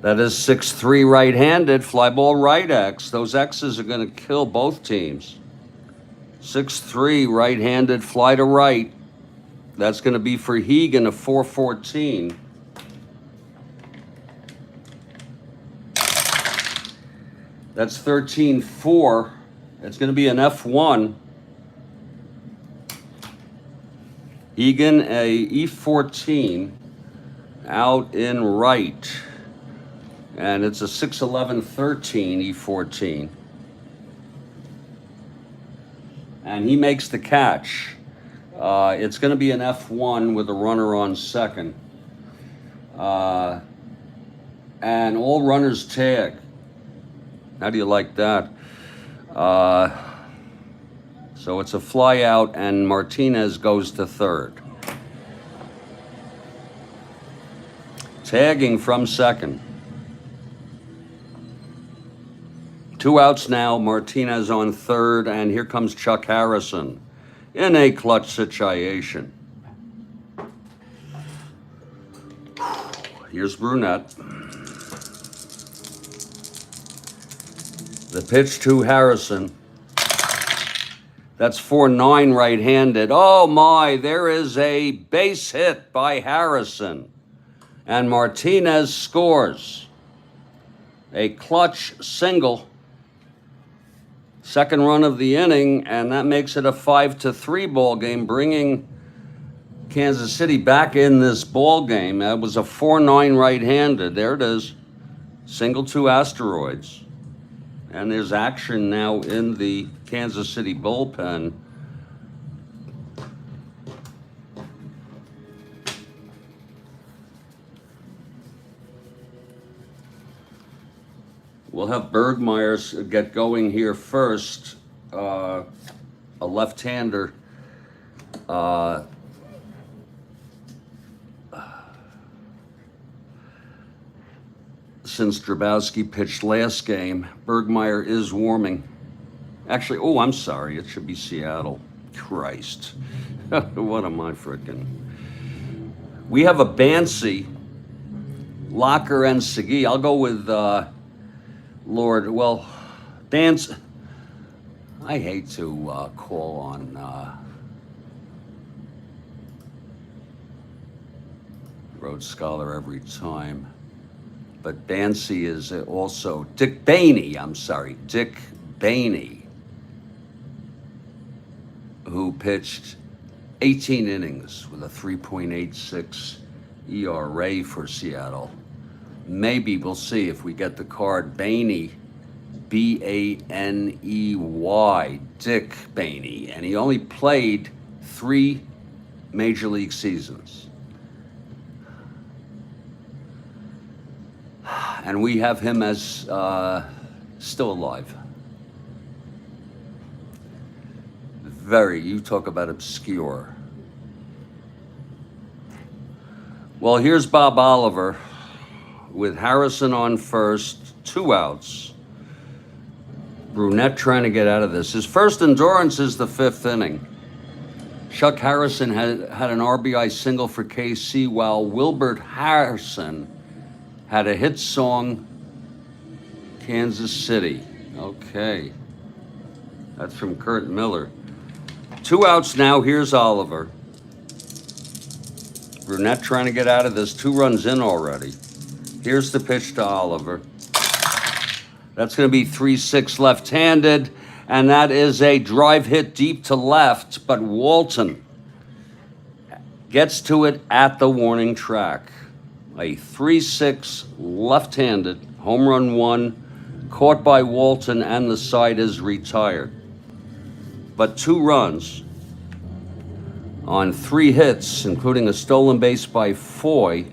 That is 6-3 right-handed, fly ball right X. Those X's are going to kill both teams. 6-3 right-handed, fly to right. That's going to be for Hegan, a 4-14. That's 13-4. It's going to be an F1. Egan, a E14 out in right. And it's a 6-11-13 E14. And he makes the catch. It's going to be an F1 with a runner on second. And all runners tag. How do you like that? So it's a fly out, and Martinez goes to third. Tagging from second. 2 outs now, Martinez on third, and here comes Chuck Harrison in a clutch situation. Here's Brunette. The pitch to Harrison. That's 4-9 right-handed. Oh my, there is a base hit by Harrison. And Martinez scores. A clutch single. Second run of the inning, and that makes it a 5-3 ball game, bringing Kansas City back in this ball game. That was a 4-9 right-handed. There it is. Single 2 asteroids. And there's action now in the Kansas City bullpen. We'll have Bergmeyer get going here first. A left-hander. Since Drabowski pitched last game, Bergmeyer is warming. Actually, oh, I'm sorry. It should be Seattle. Christ. What am I frickin'? We have a Bancy, Locker, and Segui. I'll go with Lord. Well, Dance. I hate to call on Rhodes Scholar every time. But Bancy is also Dick Bainey, Dick Bainey, who pitched 18 innings with a 3.86 ERA for Seattle. Maybe we'll see if we get the card. Bainey B-A-N-E-Y, Dick Baney, and he only played 3 major league seasons. And we have him as still alive. You talk about obscure. Well, here's Bob Oliver with Harrison on first, 2 outs. Brunette trying to get out of this. His first endurance is the 5th inning. Chuck Harrison had an RBI single for KC, while Wilbert Harrison had a hit song, Kansas City. Okay. That's from Kurt Miller. 2 outs now. Here's Oliver. Brunette trying to get out of this. 2 runs in already. Here's the pitch to Oliver. That's going to be 3-6 left-handed, and that is a drive hit deep to left, but Walton gets to it at the warning track. A 3-6 left-handed home run 1, caught by Walton, and the side is retired. But 2 runs on 3 hits, including a stolen base by Foy.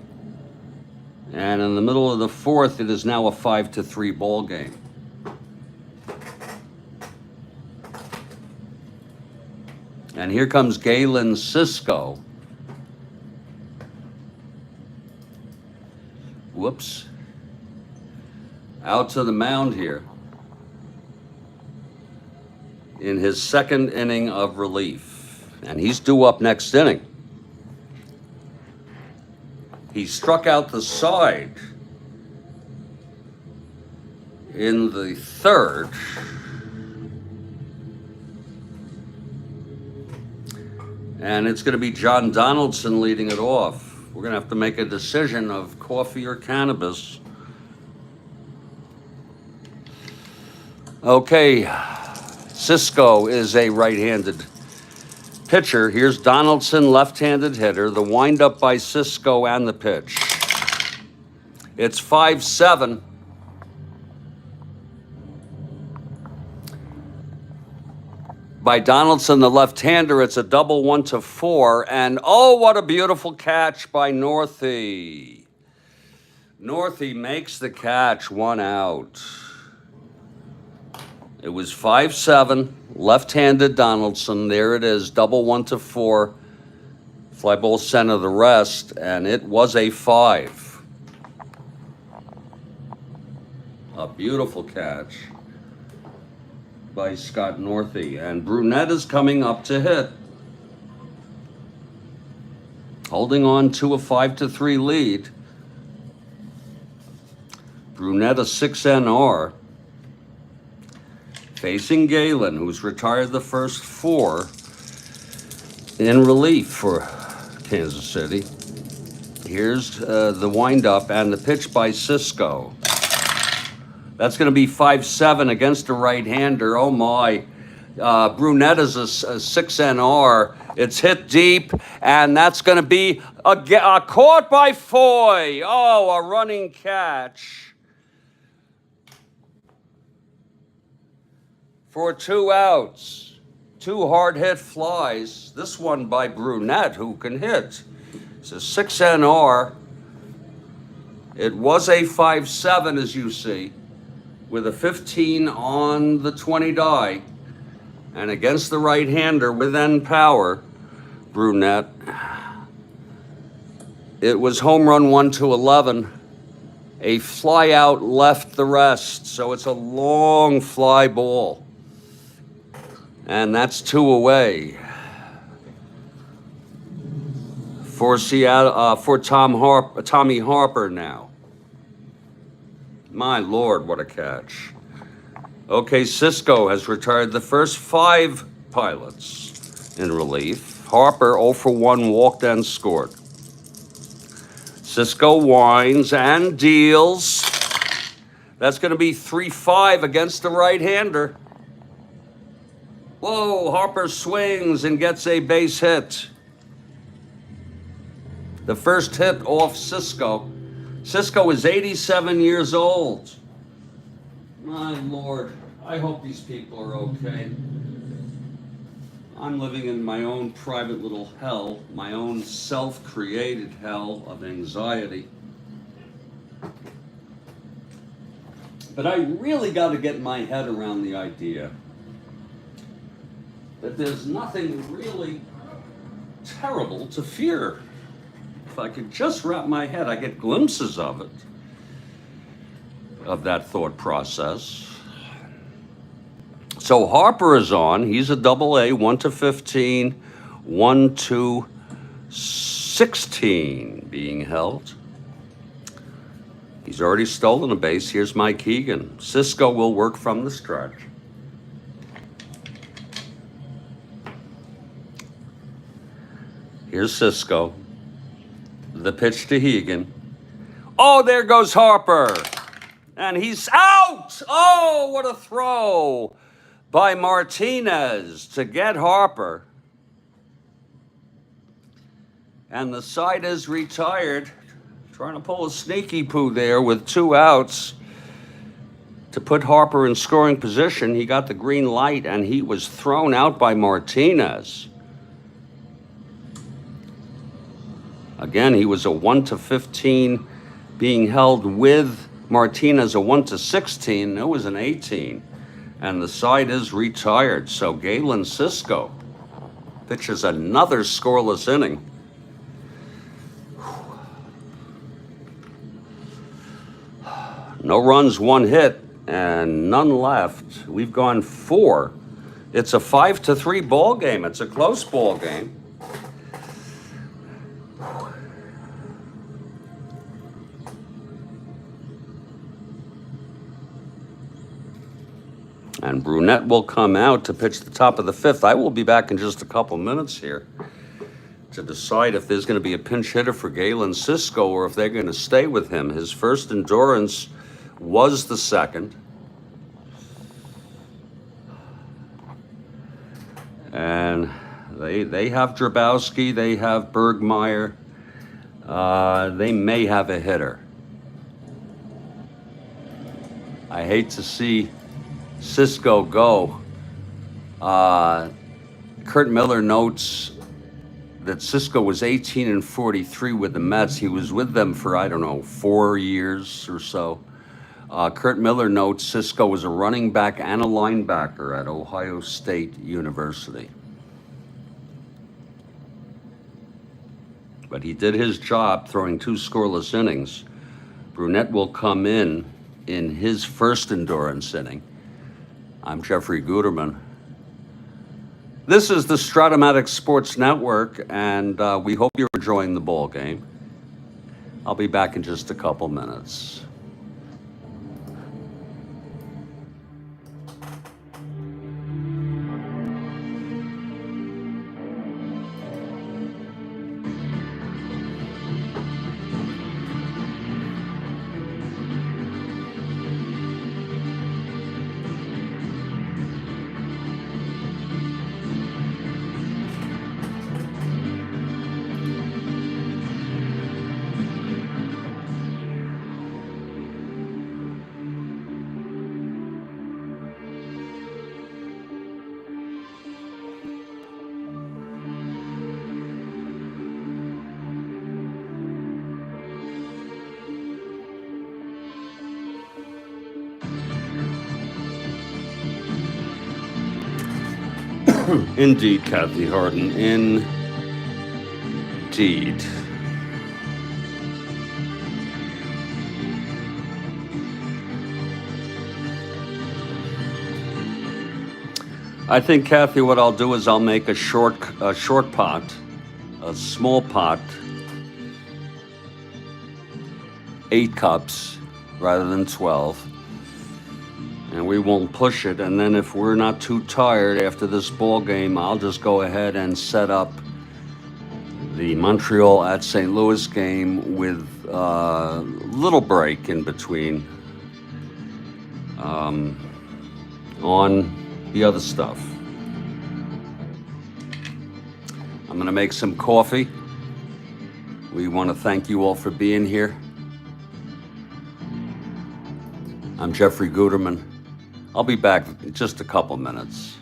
And in the middle of the 4th, it is now a 5-3 ball game. And here comes Galen Cisco. Whoops. Out to the mound here in his 2nd inning of relief. And he's due up next inning. He struck out the side in the 3rd. And it's going to be John Donaldson leading it off. We're going to have to make a decision of coffee or cannabis. Okay, Cisco is a right-handed pitcher. Here's Donaldson, left-handed hitter. The windup by Cisco and the pitch. It's 5-7. By Donaldson, the left-hander. It's a double 1-4. And oh, what a beautiful catch by Northey. Northey makes the catch, 1 out. It was 5-7, left-handed Donaldson. There it is, double 1-4. Fly ball center the rest, and it was a 5. A beautiful catch by Scott Northey. And Brunette is coming up to hit. Holding on to a 5-3 lead. Brunette a 6 NR. Facing Galen, who's retired the first 4 in relief for Kansas City. Here's the windup and the pitch by Cisco. That's going to be 5-7 against a right-hander. Oh, my. Brunette is a 6 NR. It's hit deep, and that's going to be a caught by Foy. Oh, a running catch for 2 outs. 2 hard-hit flies. This one by Brunette, who can hit. It's a 6 NR. It was a 5-7, as you see, with a 15 on the 20 die. And against the right-hander with end power, Brunette, it was home run 1-11. A fly out left the rest, so it's a long fly ball. And that's 2 away for Seattle, for Tommy Harper now. My Lord, what a catch. Okay, Cisco has retired the first 5 pilots in relief. Harper 0 for 1, walked and scored. Cisco winds and deals. That's going to be 3-5 against the right-hander. Whoa, Harper swings and gets a base hit. The first hit off Cisco. Cisco is 87 years old. My Lord, I hope these people are okay. I'm living in my own private little hell, my own self-created hell of anxiety. But I really got to get my head around the idea that there's nothing really terrible to fear. If I could just wrap my head, I get glimpses of it, of that thought process. So Harper is on. He's a double A, 1 to 15, 1 to 16 being held. He's already stolen a base. Here's Mike Egan. Cisco will work from the stretch. Here's Cisco. The pitch to Hegan. Oh, there goes Harper. And he's out. Oh, what a throw by Martinez to get Harper. And the side is retired. Trying to pull a sneaky poo there with 2 outs to put Harper in scoring position. He got the green light and he was thrown out by Martinez. Again, he was a 1 to 15 being held with Martinez, a 1 to 16. It was an 18. And the side is retired. So Galen Cisco pitches another scoreless inning. No runs, 1 hit, and none left. We've gone 4. It's a 5-3 ball game. It's a close ball game. And Brunette will come out to pitch the top of the 5th. I will be back in just a couple minutes here to decide if there's going to be a pinch hitter for Galen Cisco or if they're going to stay with him. His first endurance was the 2nd. And they have Drabowski, they have Bergmeyer. They may have a hitter. I hate to see Cisco go. Kurt Miller notes that Cisco was 18-43 with the Mets. He was with them for, I don't know, 4 years or so. Kurt Miller notes Cisco was a running back and a linebacker at Ohio State University. But he did his job throwing 2 scoreless innings. Brunette will come in his first endurance inning. I'm Jeffrey Guterman. This is the Strat-O-Matic Sports Network, and we hope you're enjoying the ball game. I'll be back in just a couple minutes. Indeed, Kathy Harden, indeed. I think, Kathy, what I'll do is I'll make a short pot, a small pot, 8 cups rather than 12. And we won't push it. And then if we're not too tired after this ball game, I'll just go ahead and set up the Montreal at St. Louis game with a little break in between on the other stuff. I'm going to make some coffee. We want to thank you all for being here. I'm Jeffrey Guterman. I'll be back in just a couple minutes.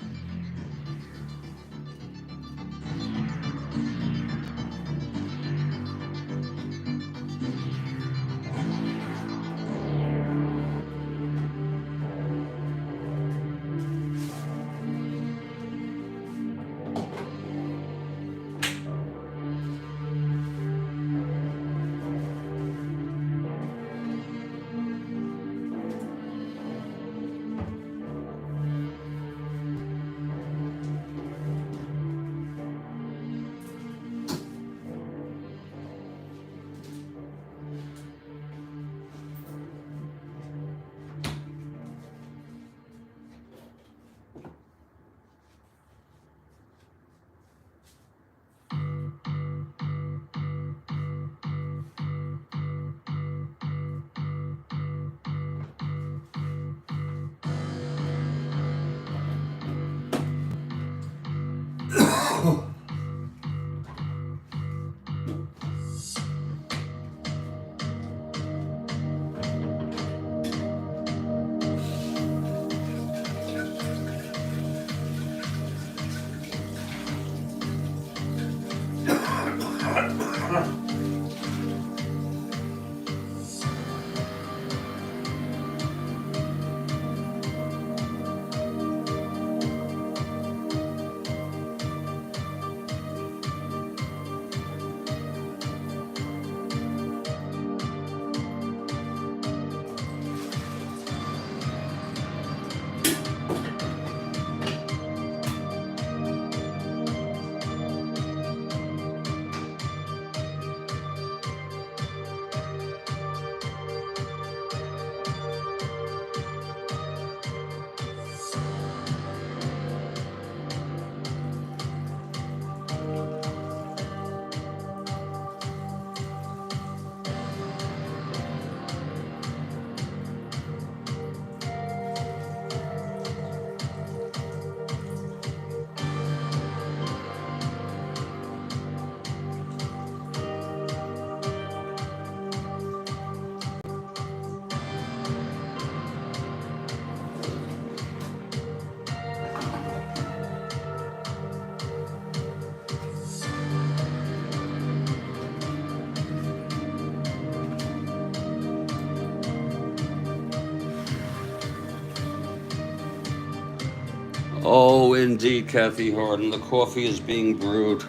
Oh, indeed, Kathy Harden. The coffee is being brewed.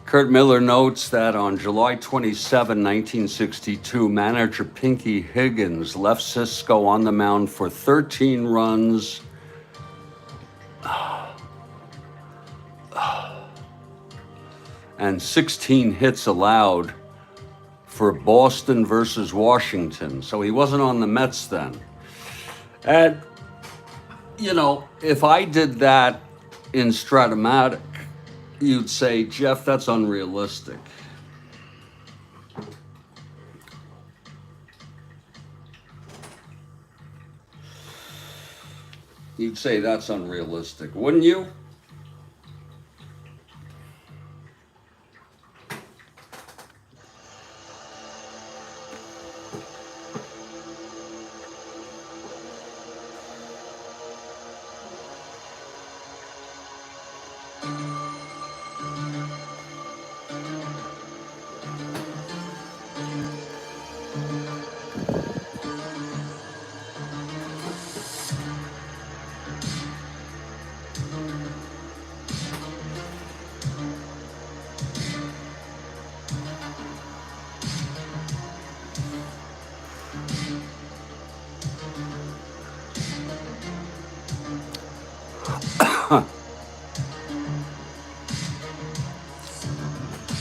Kurt Miller notes that on July 27, 1962, manager Pinky Higgins left Cisco on the mound for 13 runs and 16 hits allowed for Boston versus Washington. So he wasn't on the Mets then. And, you know, if I did that in Strat-O-Matic, you'd say, Jeff, that's unrealistic. You'd say that's unrealistic, wouldn't you?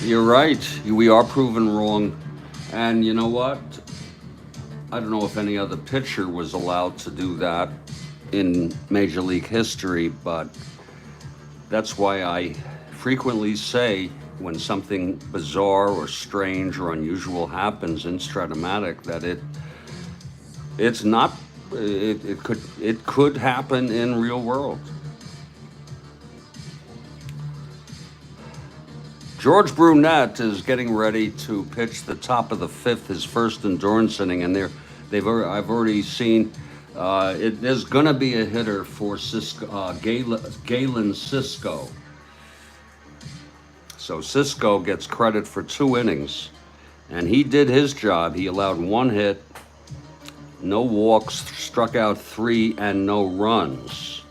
You're right. We are proven wrong. And you know what? I don't know if any other pitcher was allowed to do that in Major League history, but That's why I frequently say when something bizarre or strange or unusual happens in Strat-O-Matic that it's not it could happen in real world. George Brunette is getting ready to pitch the top of the fifth, his first endurance inning, and I've already seen there's going to be a hitter for Galen Cisco. So Cisco gets credit for 2 innings, and he did his job. He allowed 1 hit, no walks, struck out 3, and no runs.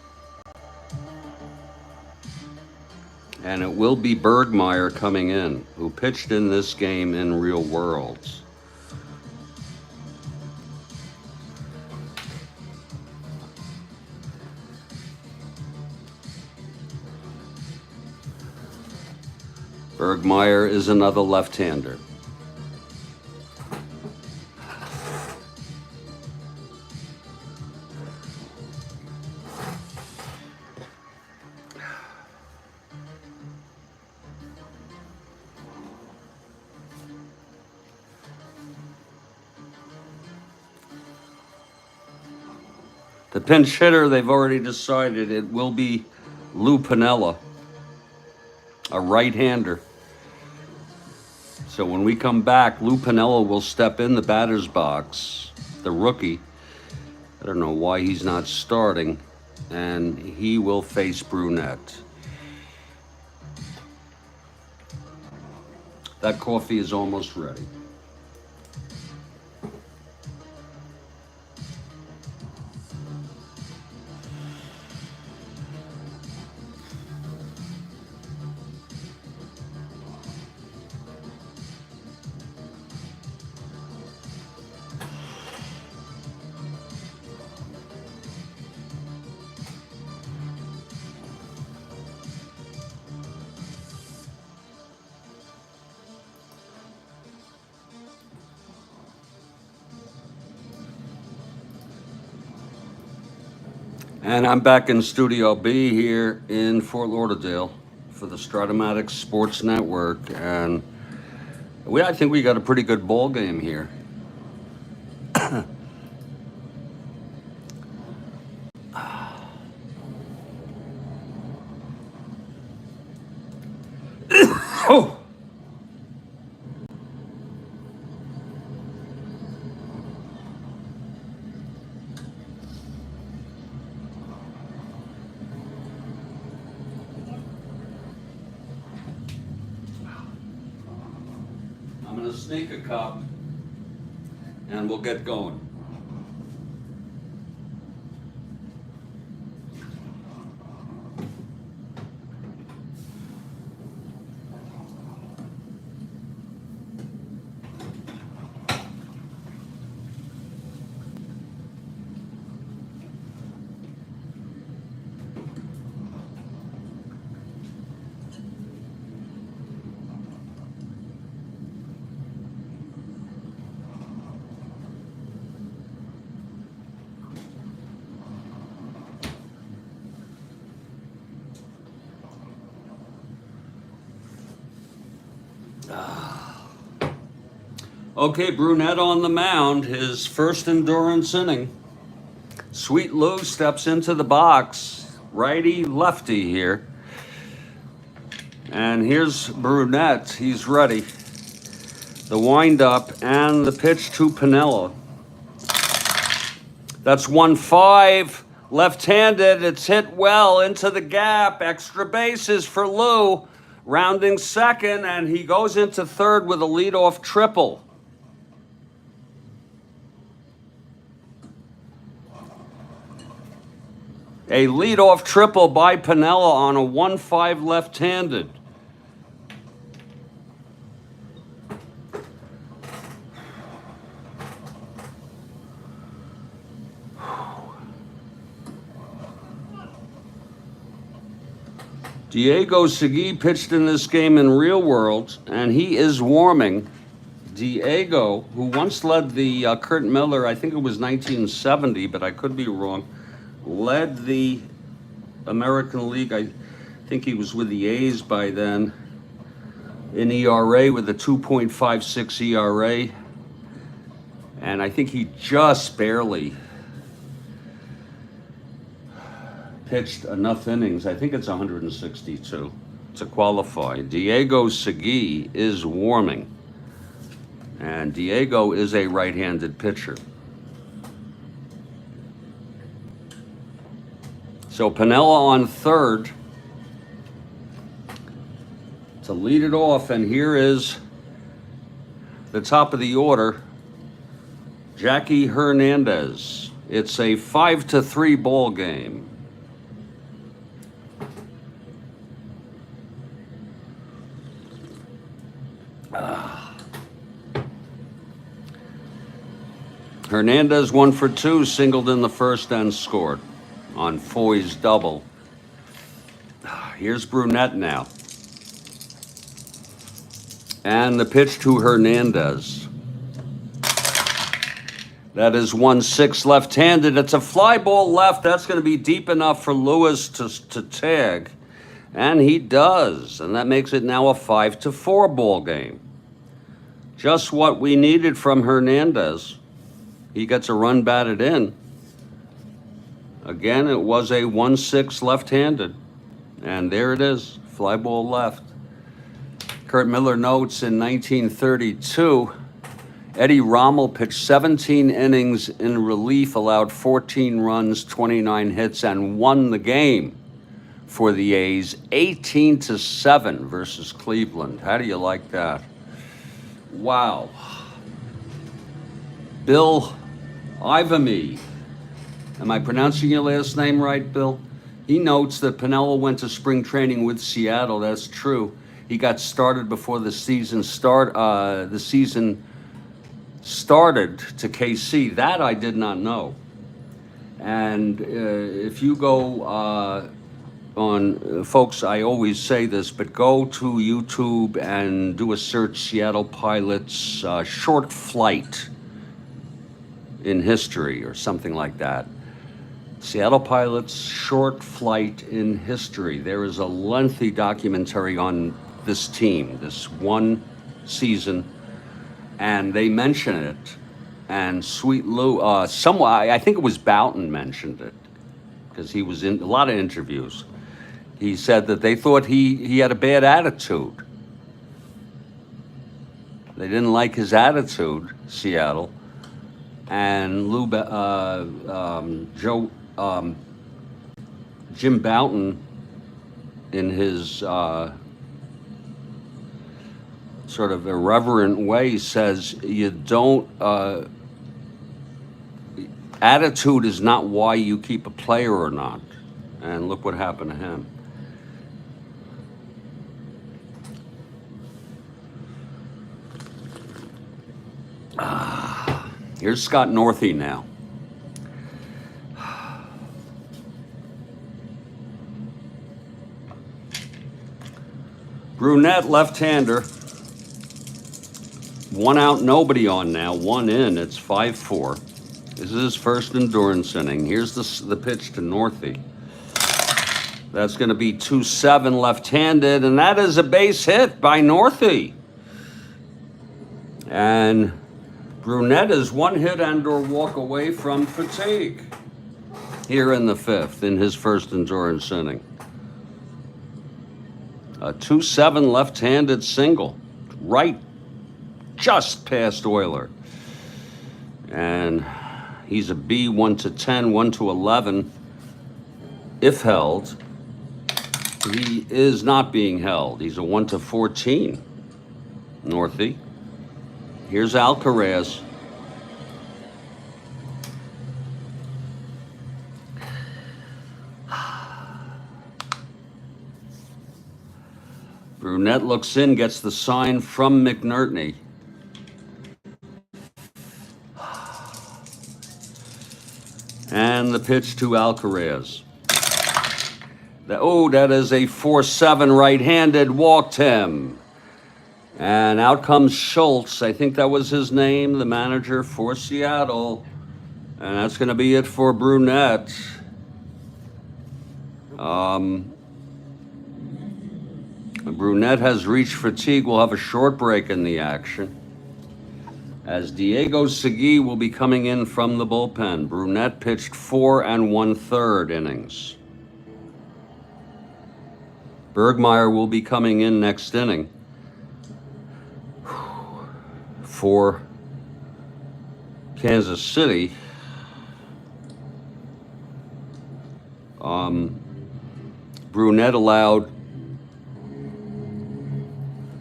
And it will be Bergmeyer coming in, who pitched in this game in real worlds. Bergmeyer is another left-hander. The pinch hitter, they've already decided it will be Lou Piniella, a right-hander. So when we come back, Lou Piniella will step in the batter's box, the rookie. I don't know why he's not starting, and he will face Brunette. That coffee is almost ready. And I'm back in Studio B here in Fort Lauderdale for the Strat-O-Matic Sports Network, and I think we got a pretty good ball game here. Oh! I'm gonna sneak a cup and we'll get going. Okay, Brunette on the mound, his first endurance inning. Sweet Lou steps into the box, righty-lefty here. And here's Brunette, he's ready. The windup and the pitch to Piniella. That's 1-5, left-handed, it's hit well into the gap, extra bases for Lou. Rounding second, and he goes into third with a leadoff triple. A leadoff triple by Piniella on a 1-5 left-handed. Diego Segui pitched in this game in real world, and he is warming. Diego, who once led the Kurt Miller, I think it was 1970, but I could be wrong, led the American League I think he was with the A's by then. In ERA with a 2.56 ERA. And I think he just barely pitched enough innings. I think it's 162 to qualify. Diego Segui is warming. And Diego is a right-handed pitcher. So Piniella on third to lead it off, and here is the top of the order, Jackie Hernandez. It's a 5-3 ball game. Hernandez 1 for 2, singled in the first and scored on Foy's double. Here's Brunette now. And the pitch to Hernandez. That is 1-6 left-handed. It's a fly ball left. That's going to be deep enough for Lewis to tag. And he does. And that makes it now a 5-4 ball game. Just what we needed from Hernandez. He gets a run batted in. Again, it was a 1-6 left-handed. And there it is, fly ball left. Kurt Miller notes in 1932, Eddie Rommel pitched 17 innings in relief, allowed 14 runs, 29 hits, and won the game for the A's 18-7 versus Cleveland. How do you like that? Wow. Bill Ivamy. Am I pronouncing your last name right, Bill? He notes that Piniella went to spring training with Seattle. That's true. He got started before the season started to KC. That I did not know. And if you go on, folks, I always say this, but go to YouTube and do a search, Seattle Pilots short flight in history or something like that. Seattle Pilots short flight in history. There is a lengthy documentary on this team, this one season, and they mention it. And Sweet Lou, I think it was Boughton mentioned it, because he was in a lot of interviews. He said that they thought he had a bad attitude. They didn't like his attitude, Seattle. And Jim Boughton, in his sort of irreverent way, says you don't, attitude is not why you keep a player or not. And look what happened to him. Here's Scott Northey now. Brunette, left-hander. 1 out, nobody on now. 1 in. It's 5-4. This is his first endurance inning. Here's the pitch to Northey. That's going to be 2-7 left-handed, and that is a base hit by Northey. And Brunette is 1 hit and/or walk away from fatigue here in the 5th in his first endurance inning. A 2-7 left-handed single, right just past Euler. And he's a B, 1-10, 1-11. If held, he is not being held. He's a 1-14, Northey. Here's Alcaraz. Brunette looks in, gets the sign from McNerney. And the pitch to Alcaraz. That is a 4-7 right-handed, walked him. And out comes Schultz. I think that was his name, the manager for Seattle. And that's going to be it for Brunette. Brunette has reached fatigue. We'll have a short break in the action, as Diego Segui will be coming in from the bullpen. Brunette pitched 4 1/3 innings. Bergmeyer will be coming in next inning for Kansas City. Brunette allowed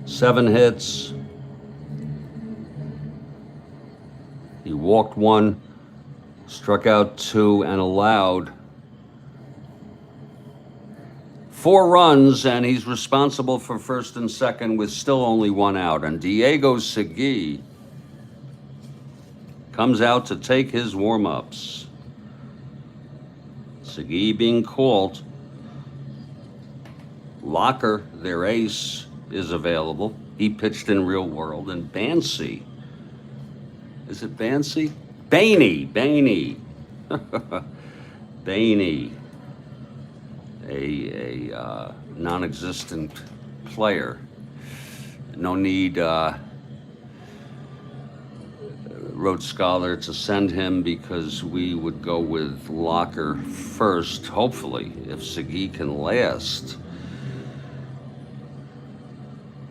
7 hits. He walked 1, struck out 2, and allowed 4 runs, and he's responsible for first and second with still only 1 out. And Diego Segui comes out to take his warm-ups. Segui being called. Locker, their ace, is available. He pitched in Real World. And Bancy, is it Bancy? Baney. Baney, a non-existent player. No need, Rhodes Scholar, to send him, because we would go with Locker first, hopefully, if Segui can last.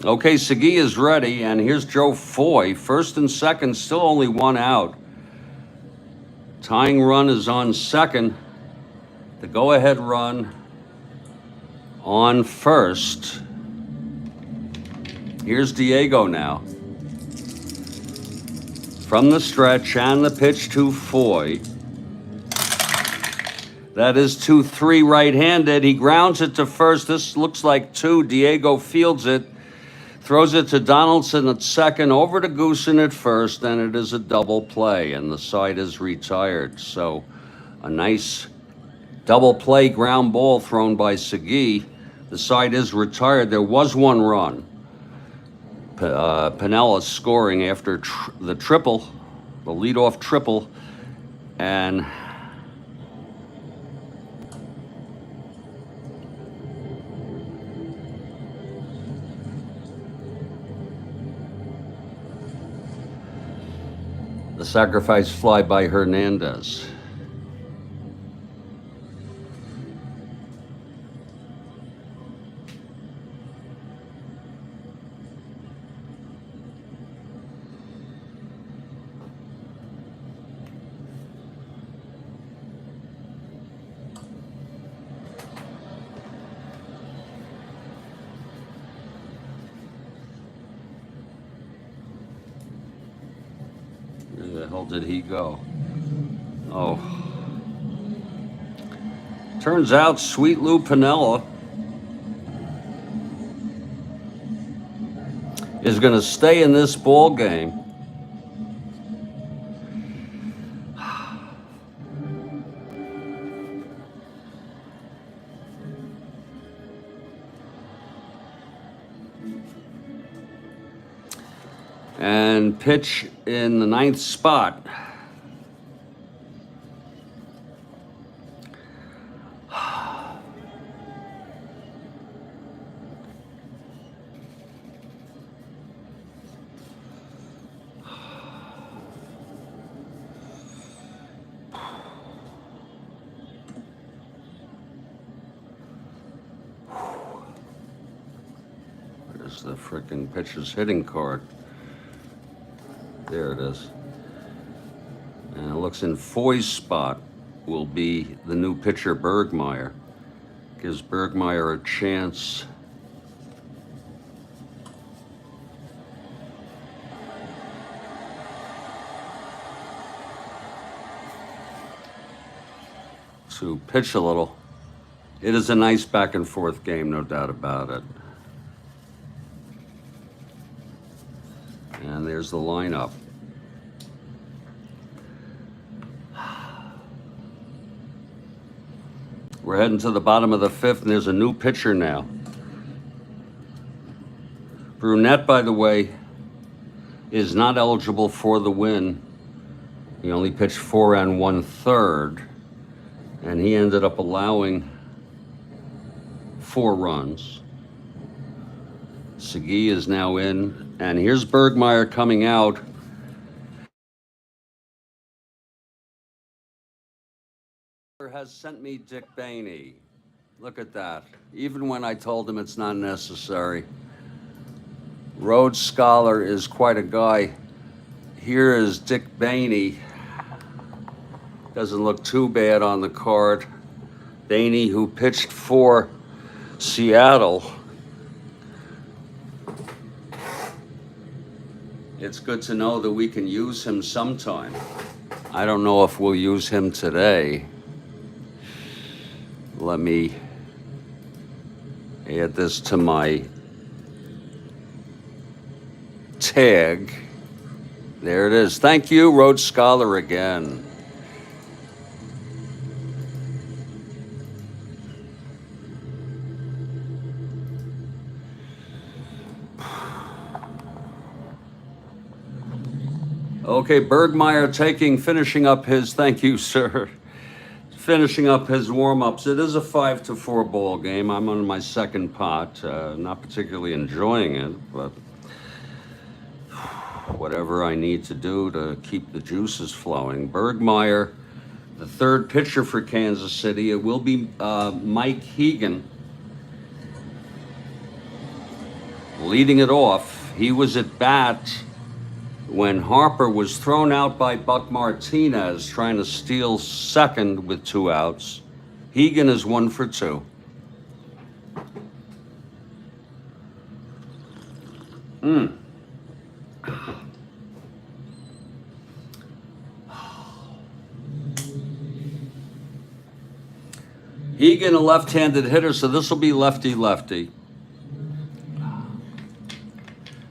Okay, Segui is ready, and here's Joe Foy. First and second, still only 1 out. Tying run is on second. The go-ahead run on first. Here's Diego now. From the stretch, and the pitch to Foy. That is 2-3 right-handed. He grounds it to first. This looks like 2. Diego fields it. Throws it to Donaldson at second, over to Goosen at first, and it is a double play, and the side is retired. So a nice double play ground ball thrown by Segui. The side is retired. There was 1 run. Piniella scoring after the triple, the leadoff triple, and the sacrifice fly by Hernandez. Where the hell did he go? Oh. Turns out Sweet Lou Piniella is going to stay in this ball game. And pitch in the 9th spot. Where's the frickin' pitcher's hitting card? There it is. And it looks in Foy's spot will be the new pitcher, Bergmeyer. Gives Bergmeyer a chance to pitch a little. It is a nice back and forth game, no doubt about it. And there's the lineup. We're heading to the bottom of the 5th, and there's a new pitcher now. Brunette, by the way, is not eligible for the win. He only pitched 4 1/3, and he ended up allowing 4 runs. Segui is now in, and here's Bergmeyer coming out. Has sent me Dick Bainey. Look at that. Even when I told him it's not necessary. Rhodes Scholar is quite a guy. Here is Dick Bainey. Doesn't look too bad on the card. Bainey, who pitched for Seattle. It's good to know that we can use him sometime. I don't know if we'll use him today. Let me add this to my tag. There it is. Thank you, Rhodes Scholar, again. Okay, Bergmeyer finishing up his, thank you, sir. Finishing up his warm-ups. It is a 5-4 ball game. I'm on my second pot. Not particularly enjoying it, but whatever I need to do to keep the juices flowing. Bergmeyer, the third pitcher for Kansas City. It will be Mike Hegan leading it off. He was at bat when Harper was thrown out by Buck Martinez trying to steal second with 2 outs. Hegan is 1 for 2. Hegan, a left-handed hitter, so this will be lefty-lefty.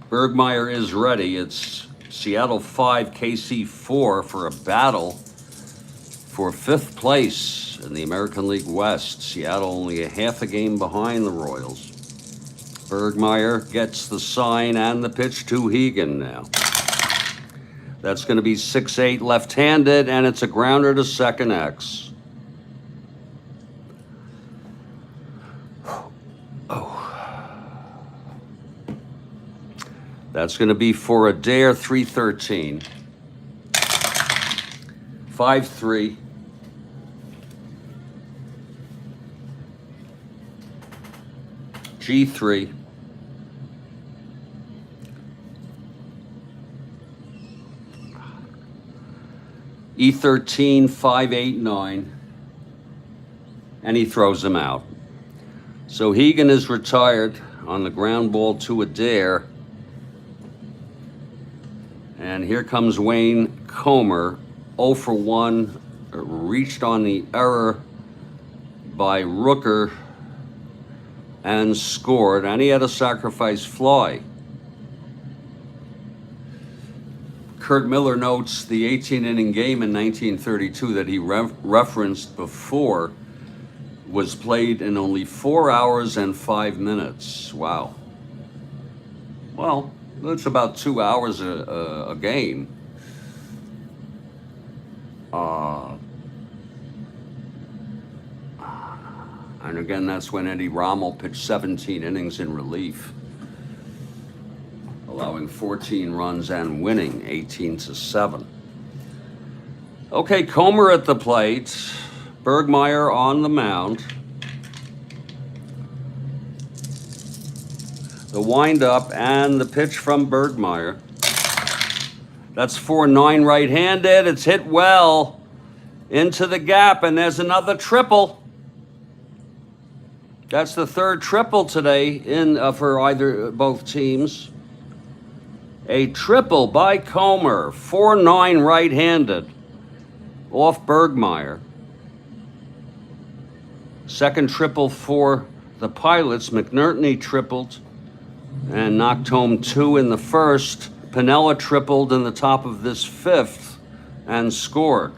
Bergmeyer is ready. It's Seattle 5, KC 4 for a battle for 5th place in the American League West. Seattle only a half a game behind the Royals. Bergmeyer gets the sign and the pitch to Hegan now. That's going to be 6-8 left-handed, and it's a grounder to second X. That's going to be for a dare 313. 5-3. G3. E13, 5-8-9. And he throws him out. So Hegan is retired on the ground ball to a dare. And here comes Wayne Comer, 0 for 1, reached on the error by Rooker and scored, and he had a sacrifice fly. Kurt Miller notes the 18-inning game in 1932 that he referenced before was played in only 4 hours and 5 minutes. Wow. Well, it's about 2 hours a game. And again, that's when Eddie Rommel pitched 17 innings in relief, allowing 14 runs and winning 18-7. Okay, Comer at the plate. Bergmeyer on the mound. The windup and the pitch from Bergmeyer. That's 4-9 right-handed. It's hit well into the gap, and there's another triple. That's the third triple today for both teams. A triple by Comer, 4-9 right-handed off Bergmeyer. Second triple for the Pilots. McNertney tripled and knocked home 2 in the first. Piniella tripled in the top of this 5th and scored.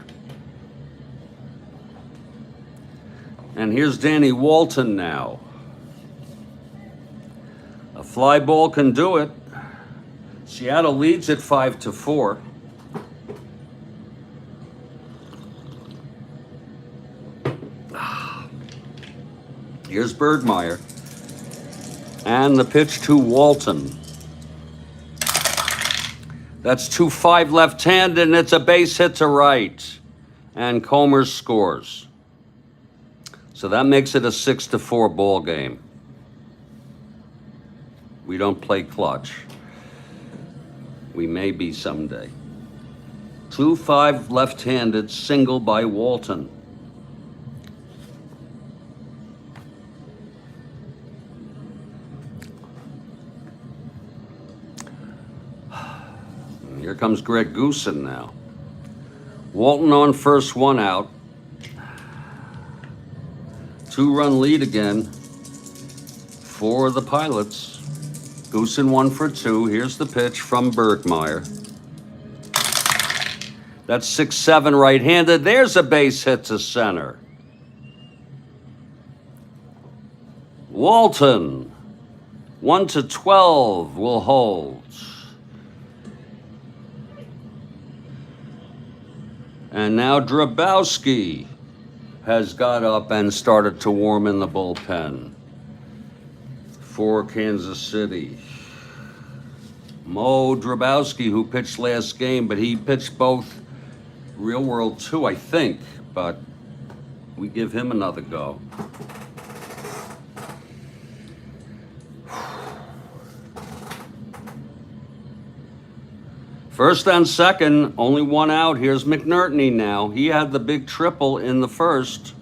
And here's Danny Walton now. A fly ball can do it. Seattle leads at 5-4. Here's Bergmeyer. And the pitch to Walton. That's 2-5 left-handed, and it's a base hit to right. And Comer scores. So that makes it a 6-4 ball game. We don't play clutch. We may be someday. 2-5 left-handed single by Walton. Here comes Greg Goosen now. Walton on first, 1 out. 2-run lead again for the Pilots. Goosen 1 for 2. Here's the pitch from Bergmeyer. That's 6-7 right-handed. There's a base hit to center. Walton, 1-12 will hold. And now Drabowski has got up and started to warm in the bullpen for Kansas City. Mo Drabowski, who pitched last game, but he pitched both Real World 2, I think, but we give him another go. First and second, only 1 out. Here's McNertney now. He had the big triple in the first.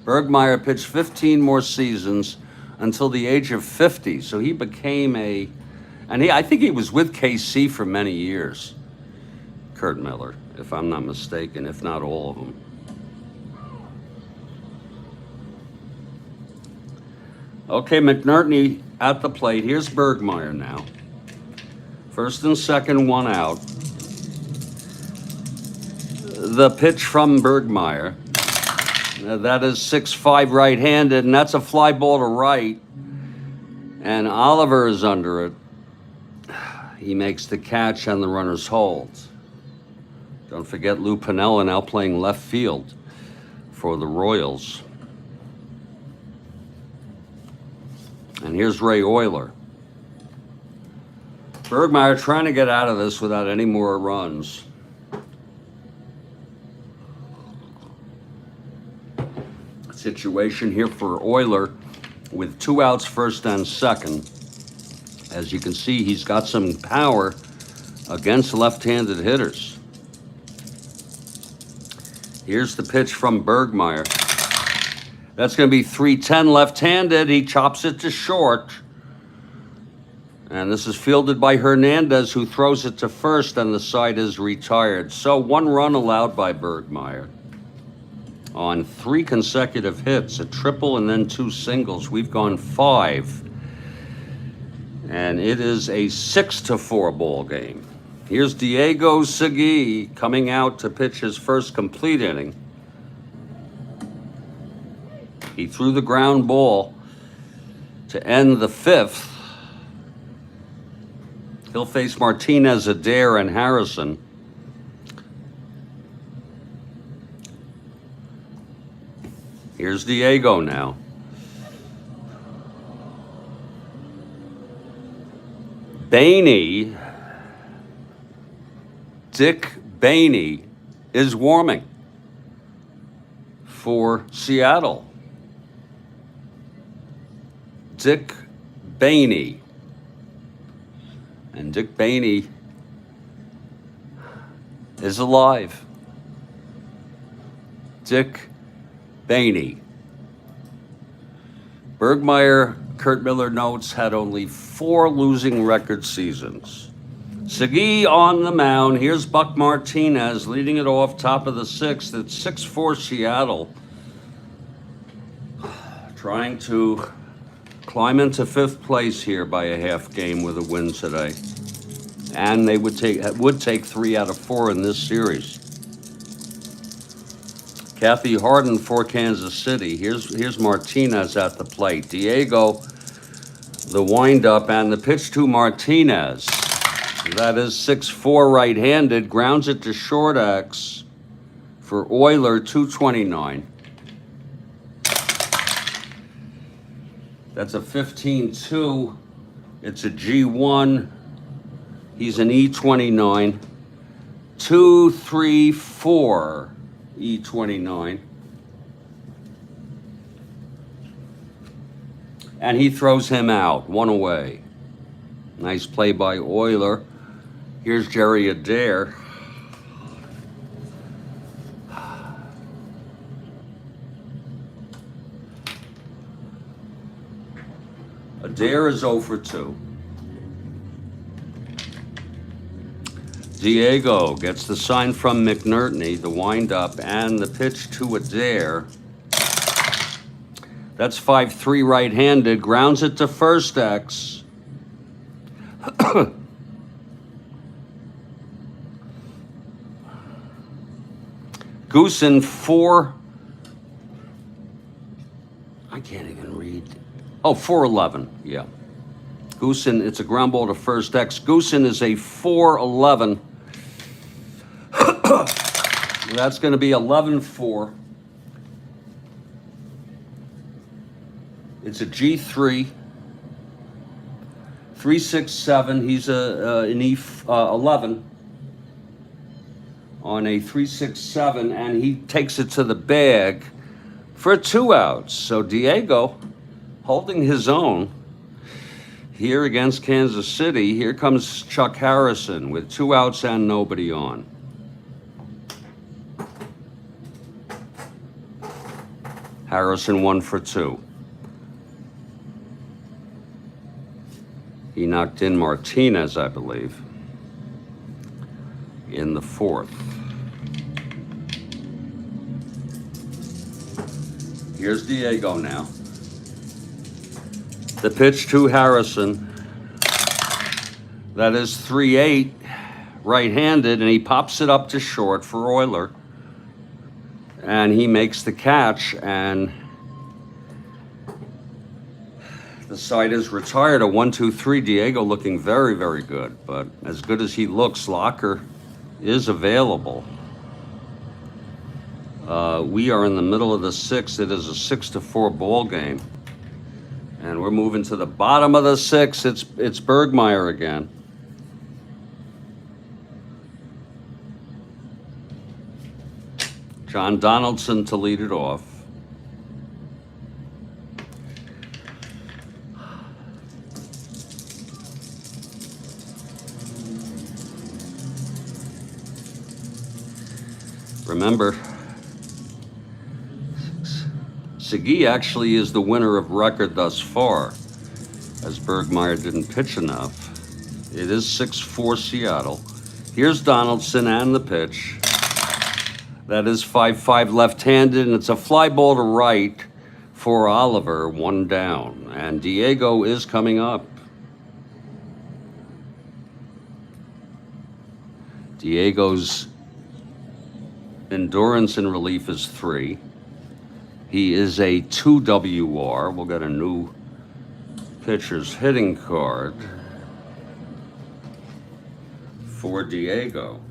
Bergmeyer pitched 15 more seasons until the age of 50. So he became I think he was with KC for many years. Kurt Miller, if I'm not mistaken, if not all of them. Okay, McNertney at the plate. Here's Bergmeyer now. First and second, 1 out. The pitch from Bergmeyer. That is 6-5 right-handed, and that's a fly ball to right. And Oliver is under it. He makes the catch, and the runners hold. Don't forget Lou Piniella now playing left field for the Royals. And here's Ray Euler. Bergmeyer trying to get out of this without any more runs. Situation here for Euler with 2 outs, first and second. As you can see, he's got some power against left-handed hitters. Here's the pitch from Bergmeyer. That's going to be 3-10 left-handed. He chops it to short. And this is fielded by Hernandez, who throws it to first, and the side is retired. So 1 run allowed by Bergmeyer on 3 consecutive hits, a triple and then 2 singles. We've gone 5. And it is a 6-4 ball game. Here's Diego Segui coming out to pitch his first complete inning. He threw the ground ball to end the 5th. He'll face Martinez, Adair, and Harrison. Here's Diego now. Dick Bainey is warming for Seattle. Dick Bainey. And Dick Bainey is alive. Dick Bainey. Bergmeyer, Kurt Miller notes, had only 4 losing record seasons. Segui on the mound. Here's Buck Martinez leading it off, top of the 6th. It's 6-4 Seattle. Trying to climb into 5th place here by a half game with a win today. And they would take 3 out of 4 in this series. Kathy Harden for Kansas City. Here's Martinez at the plate. Diego, the windup, and the pitch to Martinez. That is 6-4 right-handed. Grounds it to short X for Euler, 229. That's a 15-2. It's a G1. He's an E29. 2, 3, 4 E29. And he throws him out, one away. Nice play by Euler. Here's Jerry Adair. Adair is 0 for 2. Diego gets the sign from McNerney, the windup, and the pitch to Adair. That's 5-3 right-handed. Grounds it to first X. Goosen 4. I can't even read. Oh, 4-11. Yeah. Goosen, it's a ground ball to first X. Goosen is a 4-11. That's going to be 11-4. It's a G3. 3-6-7. He's an E11 on a 3-6-7, and he takes it to the bag for 2 outs. So Diego holding his own here against Kansas City. Here comes Chuck Harrison with 2 outs and nobody on. Harrison 1 for 2. He knocked in Martinez, I believe, in the 4th. Here's Diego now. The pitch to Harrison. That is 3-8, right-handed, and he pops it up to short for Euler. And he makes the catch, and the side is retired. A 1-2-3. Diego looking very, very good, but as good as he looks, Locker is available. We are in the middle of the 6th. It is a 6-4 ball game. And we're moving to the bottom of the 6th. It's Bergmeyer again. John Donaldson to lead it off. Remember, Segui actually is the winner of record thus far, as Bergmeyer didn't pitch enough. It is 6-4 Seattle. Here's Donaldson and the pitch. That is 5-5 left-handed, and it's a fly ball to right for Oliver, 1 down. And Diego is coming up. Diego's endurance and relief is 3. He is a 2 WR. We'll get a new pitcher's hitting card for Diego.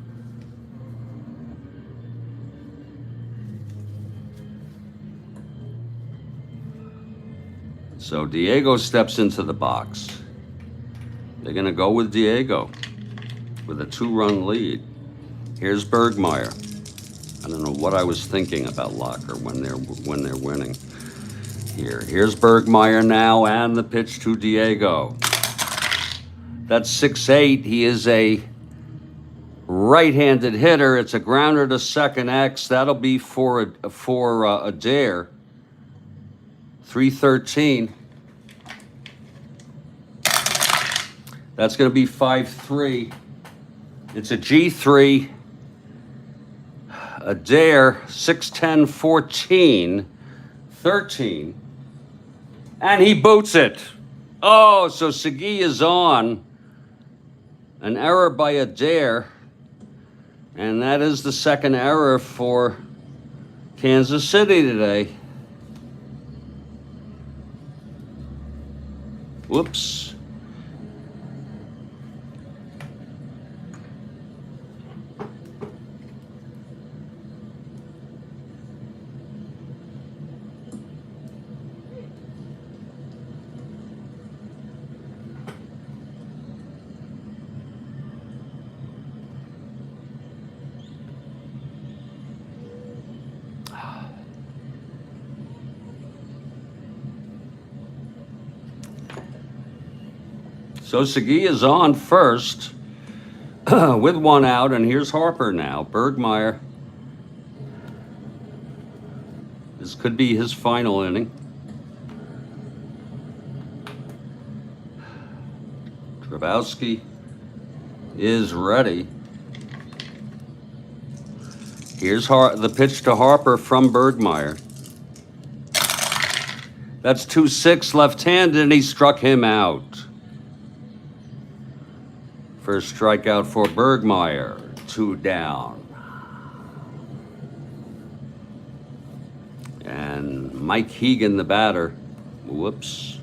So Diego steps into the box. They're going to go with Diego with a 2-run lead. Here's Bergmeyer. I don't know what I was thinking about Locker when they're winning. Here's Bergmeyer now, and the pitch to Diego. That's 6-8. He is a right-handed hitter. It's a grounder to second X. That'll be for Adair. 3-13. That's going to be 5-3. It's a G3. Adair, 6-10, 14, 13. And he boots it. Oh, so Segui is on. An error by Adair. And that is the second error for Kansas City today. Whoops. So Segui is on first with one out, and here's Harper now. Bergmeyer. This could be his final inning. Grabowski is ready. Here's the pitch to Harper from Bergmeyer. That's 2-6 left-handed, and he struck him out. First strikeout for Bergmeyer, 2 down. And Mike Hegan, the batter. Whoops.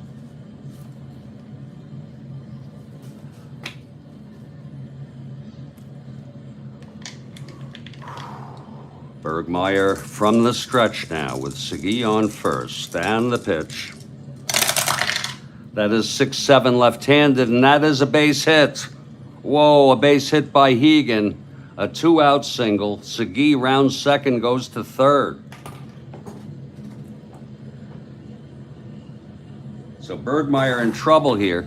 Bergmeyer from the stretch now with Segui on first, and the pitch. That is 6-7 left-handed, and that is a base hit. Whoa, a base hit by Hegan. A 2-out single. Segui rounds second, goes to third. So Bergmeyer in trouble here.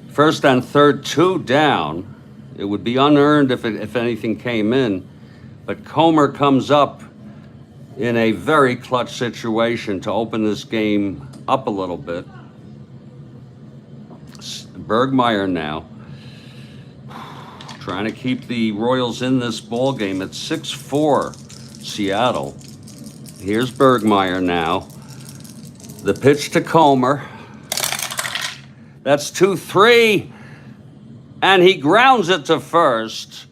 First and third, 2 down. It would be unearned if anything came in. But Comer comes up in a very clutch situation to open this game up a little bit. Bergmeyer now trying to keep the Royals in this ball game at 6-4 Seattle. Here's Bergmeyer now. The pitch to Comer. That's 2-3, and he grounds it to first.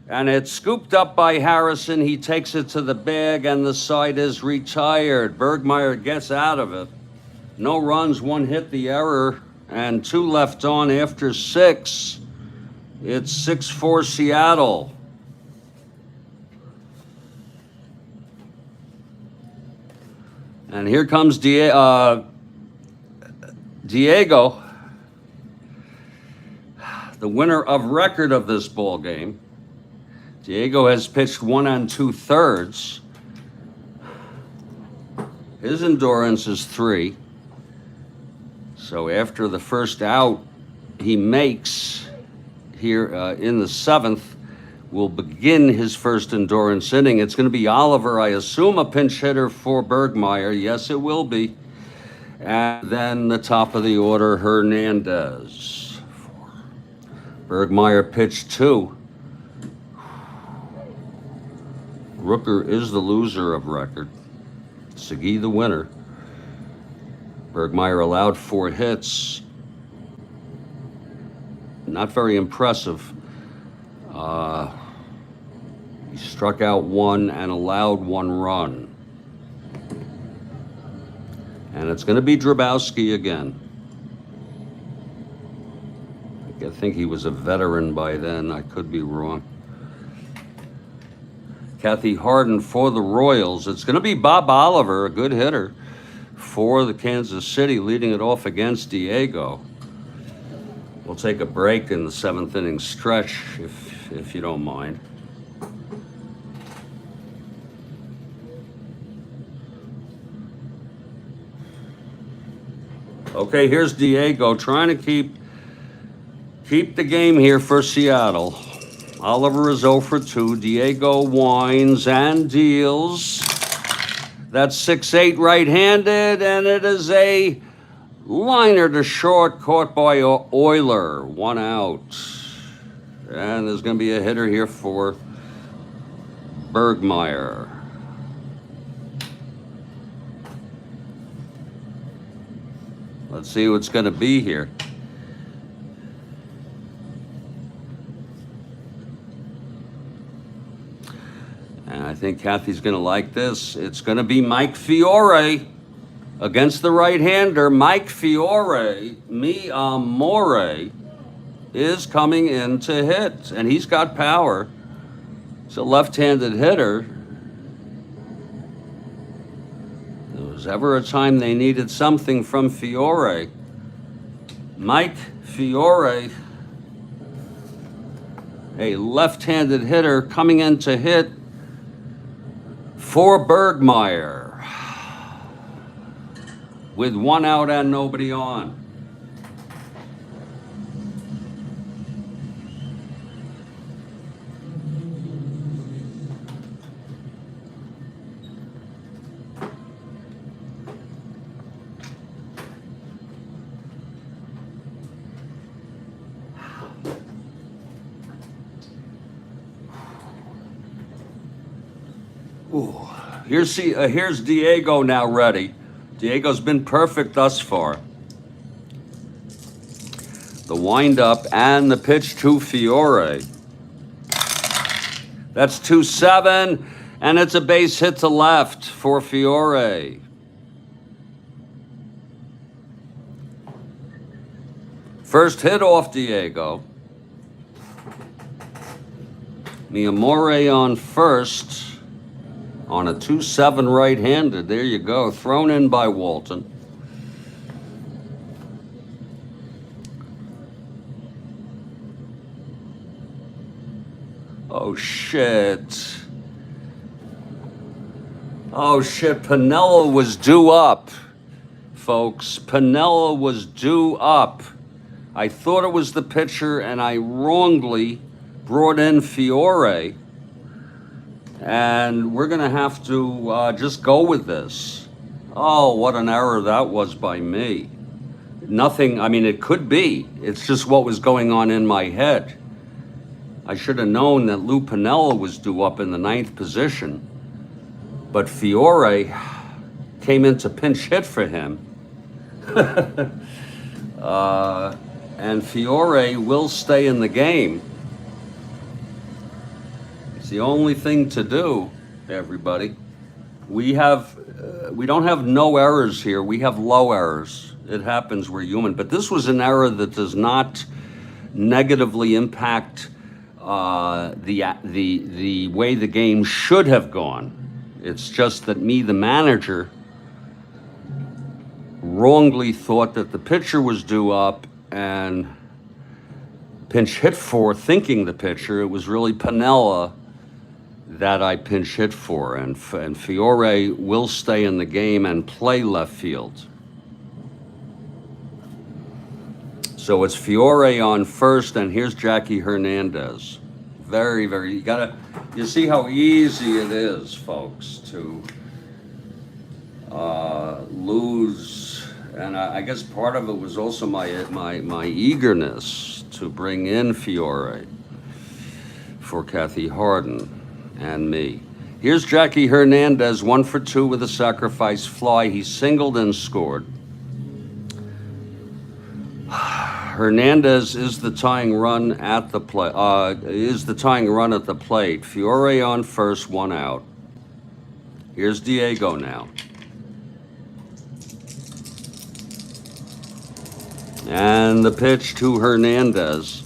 And it's scooped up by Harrison. He takes it to the bag, and the side is retired. Bergmeyer gets out of it. No runs, 1 hit, the error, and 2 left on after 6. It's 6-4 Seattle. And here comes Diego, the winner of record of this ball game. Diego has pitched 1 2/3. His endurance is 3. So after the first out he makes here in the 7th, will begin his first endurance inning. It's going to be Oliver, I assume, a pinch hitter for Bergmeyer. Yes, it will be. And then the top of the order, Hernandez. Bergmeyer pitched 2. Rooker is the loser of record. Segui the winner. Bergmeyer allowed 4 hits. Not very impressive. He struck out 1 and allowed 1 run. And it's going to be Grabowski again. I think he was a veteran by then. I could be wrong. Kathy Harden for the Royals. It's going to be Bob Oliver, a good hitter, for the Kansas City, leading it off against Diego. We'll take a break in the 7th inning stretch, if you don't mind. Okay, here's Diego trying to keep the game here for Seattle. Oliver is 0 for 2. Diego winds and deals. That's 6-8 right-handed, and it is a liner to short, caught by Euler. 1 out. And there's going to be a hitter here for Bergmeyer. Let's see what's going to be here. And I think Kathy's going to like this. It's going to be Mike Fiore against the right-hander. Mike Fiore, mi amore, is coming in to hit. And he's got power. He's a left-handed hitter. There was ever a time they needed something from Fiore. Mike Fiore, a left-handed hitter coming in to hit for Bergmeyer with 1 out and nobody on. Ooh. Here's Diego now ready. Diego's been perfect thus far. The windup and the pitch to Fiore. That's 2-7, and it's a base hit to left for Fiore. First hit off Diego. Miyamori on first on a 2-7 right-handed. There you go, thrown in by Walton. Oh, shit. Oh, shit. Piniella was due up, folks. Piniella was due up. I thought it was the pitcher, and I wrongly brought in Fiore. And we're going to have to just go with this. Oh, what an error that was by me. Nothing, I mean, it could be. It's just what was going on in my head. I should have known that Lou Piniella was due up in the 9th position, but Fiore came in to pinch hit for him. And Fiore will stay in the game. It's the only thing to do, everybody. We don't have no errors here. We have low errors. It happens, we're human. But this was an error that does not negatively impact the way the game should have gone. It's just that me, the manager, wrongly thought that the pitcher was due up and pinch hit for, thinking the pitcher. It was really Piniella that I pinch hit for, and Fiore will stay in the game and play left field. So it's Fiore on first, and here's Jackie Hernandez. Very, very, you see how easy it is, folks, to lose. And I guess part of it was also my eagerness to bring in Fiore for Kathy Harden and me. Here's Jackie Hernandez, 1 for 2 with a sacrifice fly. He singled and scored. Hernandez is the tying run at the plate. Fiore on first, 1 out. Here's Diego now. And the pitch to Hernandez.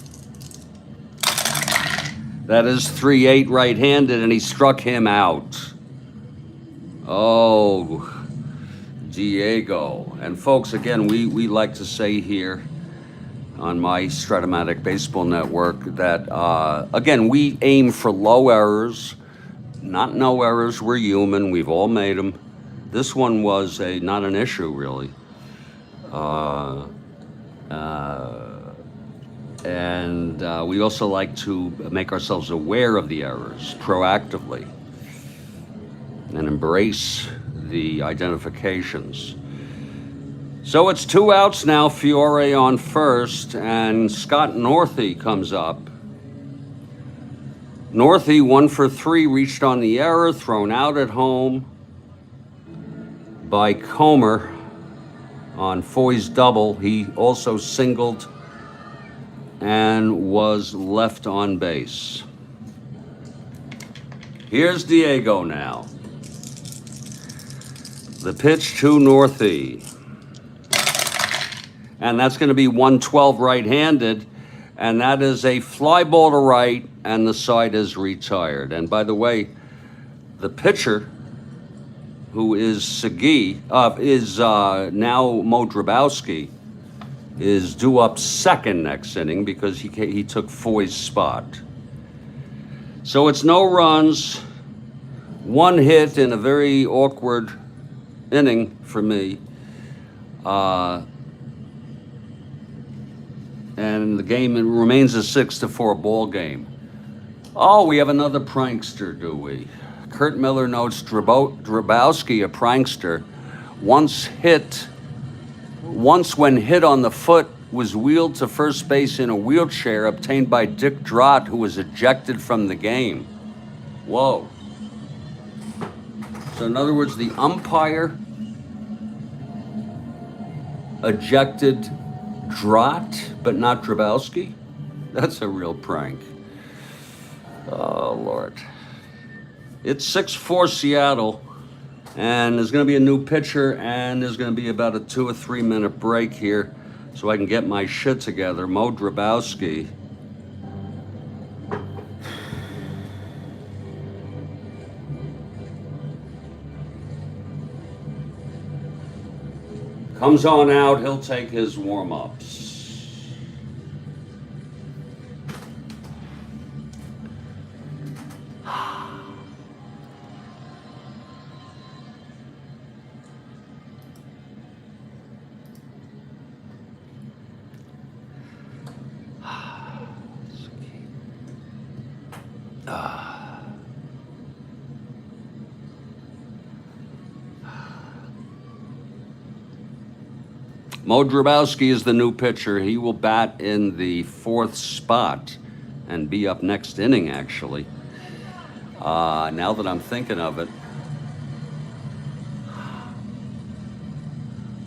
That is 3-8 right-handed, and he struck him out. Oh, Diego. And folks, again, we like to say here on my Strat-O-Matic Baseball Network that, again, we aim for low errors, not no errors. We're human. We've all made them. This one was not an issue, really. And we also like to make ourselves aware of the errors proactively and embrace the identifications. So it's 2 outs now, Fiore on first, and Scott Northey comes up. Northey, 1 for 3, reached on the error, thrown out at home by Comer on Foy's double. He also singled and was left on base. Here's Diego now. The pitch to Northey. And that's going to be 112 right-handed, and that is a fly ball to right, and the side is retired. And by the way, the pitcher, who is Sagi, is now Mo Drabowski, is due up second next inning because he took Foy's spot. So it's no runs, 1 hit in a very awkward inning for me. And the game remains a 6-4 ball game. Oh, we have another prankster, do we? Kurt Miller notes Drabowski, a prankster, once when hit on the foot, was wheeled to first base in a wheelchair obtained by Dick Drott, who was ejected from the game. Whoa. So in other words, the umpire ejected Drat, but not Drabowski? That's a real prank. Oh, Lord. It's 6-4 Seattle, and there's going to be a new pitcher, and there's going to be about a 2 or 3 minute break here so I can get my shit together. Mo Drabowski. Comes on out, he'll take his warm-ups. Mo Drabowski is the new pitcher. He will bat in the 4th spot and be up next inning, actually. Now that I'm thinking of it.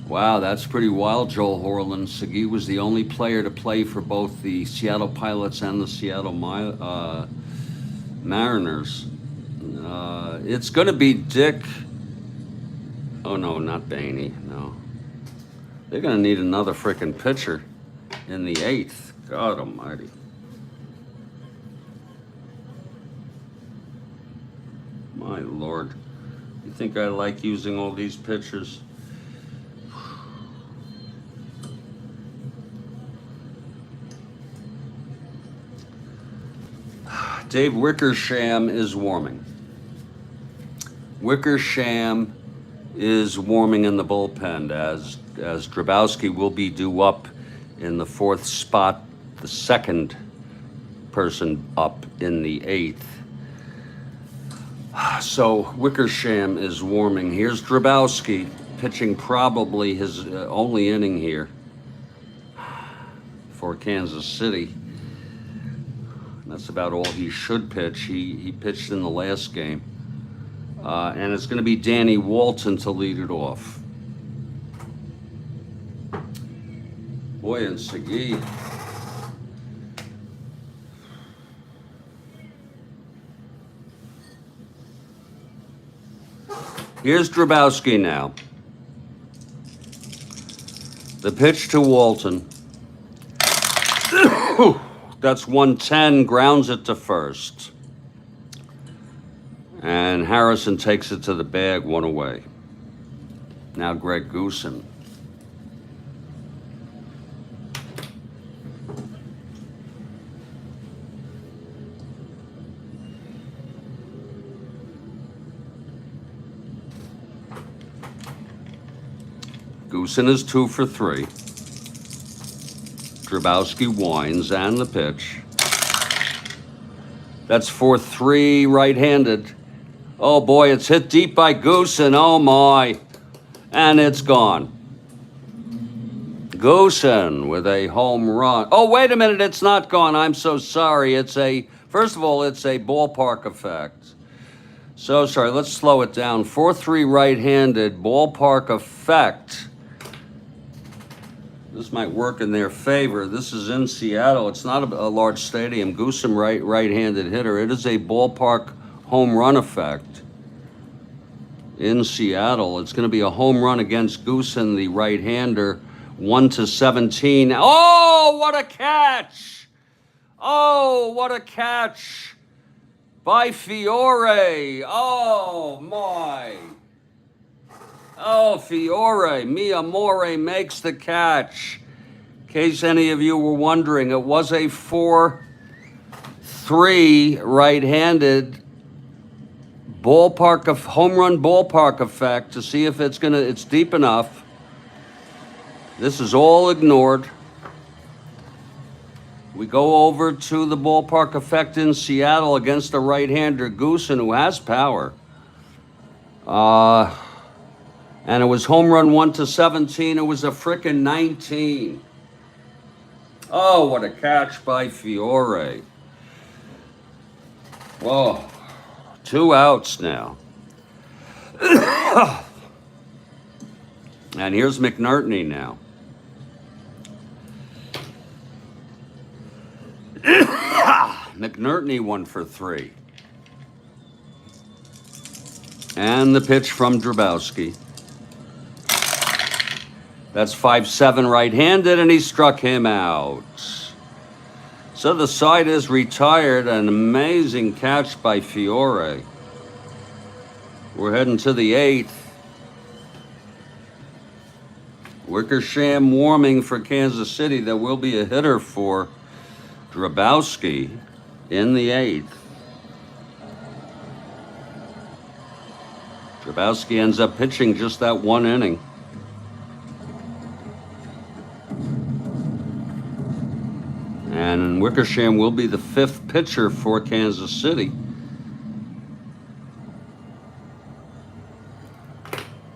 Wow, that's pretty wild, Joel Horland. Segui was the only player to play for both the Seattle Pilots and the Seattle Mariners. It's going to be Dick. Oh, no, not Bainey. No. They're going to need another frickin' pitcher in the 8th. God almighty. My Lord. You think I like using all these pitchers? Dave Wickersham is warming. Wickersham is warming in the bullpen as Drabowski will be due up in the 4th spot, the 2nd person up in the 8th. So Wickersham is warming. Here's Drabowski pitching probably his only inning here for Kansas City. That's about all he should pitch. He pitched in the last game. And it's going to be Danny Walton to lead it off. Boy, and Segui. Here's Drabowski now. The pitch to Walton. That's 110, grounds it to first. And Harrison takes it to the bag, 1 away. Now Greg Goosen. Goosen is 2 for 3. Drabowski winds and the pitch. That's 4-3 right-handed. Oh boy, it's hit deep by Goosen. Oh my. And it's gone. Goosen with a home run. Oh, wait a minute, it's not gone. I'm so sorry. First of all, it's a ballpark effect. So sorry, let's slow it down. 4-3 right-handed, ballpark effect. This might work in their favor. This is in Seattle. It's not a large stadium. Goosen right-handed hitter. It is a ballpark home run effect in Seattle. It's going to be a home run against Goosen, the right-hander, 1-17. Oh, what a catch! Oh, what a catch by Fiore. Oh, my. Oh, Fiore, mi amore, makes the catch. In case any of you were wondering, it was a 4-3 right-handed home run ballpark effect to see if it's deep enough. This is all ignored. We go over to the ballpark effect in Seattle against the right-hander Goosen, who has power. And it was home run 1-17. It was a frickin' 19. Oh, what a catch by Fiore. Whoa. 2 outs now. And here's McNertney now. McNertney 1 for 3. And the pitch from Drabowski. That's 5-7 right-handed, and he struck him out. So the side is retired. An amazing catch by Fiore. We're heading to the 8th. Wickersham warming for Kansas City. There will be a hitter for Drabowski in the 8th. Drabowski ends up pitching just that 1 inning. And Wickersham will be the 5th pitcher for Kansas City.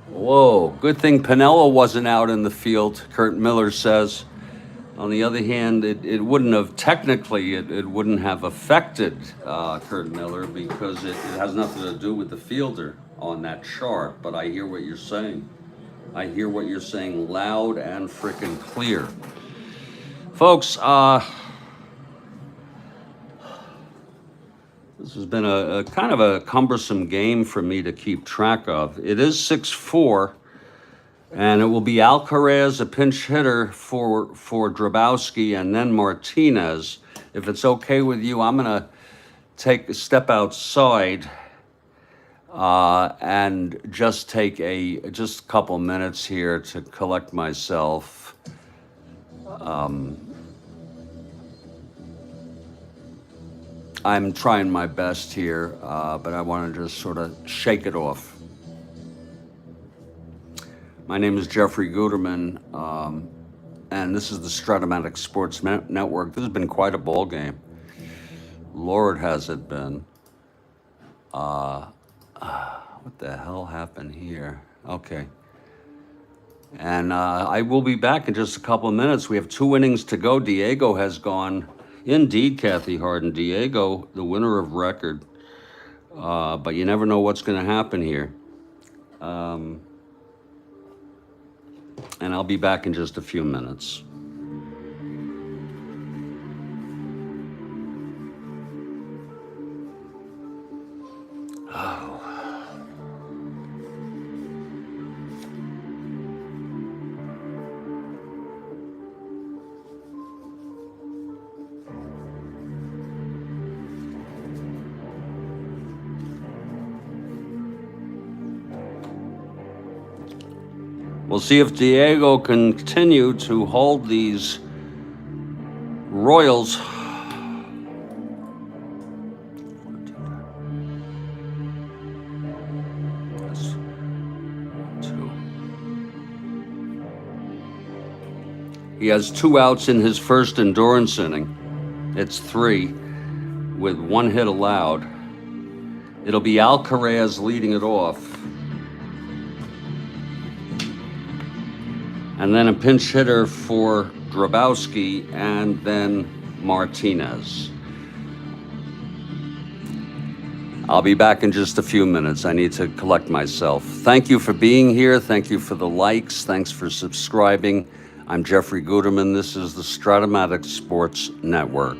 Whoa, good thing Piniella wasn't out in the field, Kurt Miller says. On the other hand, it wouldn't have, technically, it wouldn't have affected Kurt Miller because it has nothing to do with the fielder on that chart. But I hear what you're saying. I hear what you're saying loud and frickin' clear. Folks, this has been a kind of a cumbersome game for me to keep track of. It is 6-4, and it will be Alcaraz, a pinch hitter for Drabowski, and then Martinez. If it's okay with you, I'm going to take a step outside and just take just a couple minutes here to collect myself. I'm trying my best here, but I want to just sort of shake it off. My name is Jeffrey Guterman, and this is the Strat-O-Matic Sports Network. This has been quite a ball game. Lord, has it been. What the hell happened here? Okay. And I will be back in just a couple of minutes. We have 2 innings to go. Diego has gone. Indeed, Kathy Harden. Diego, the winner of record. But you never know what's going to happen here. And I'll be back in just a few minutes. We'll see if Diego can continue to hold these Royals. That's 2. He has 2 outs in his first endurance inning. It's 3 with 1 hit allowed. It'll be Alcaraz leading it off. And then a pinch hitter for Drabowski, and then Martinez. I'll be back in just a few minutes. I need to collect myself. Thank you for being here. Thank you for the likes. Thanks for subscribing. I'm Jeffrey Guterman. This is the Strat-O-Matic Sports Network.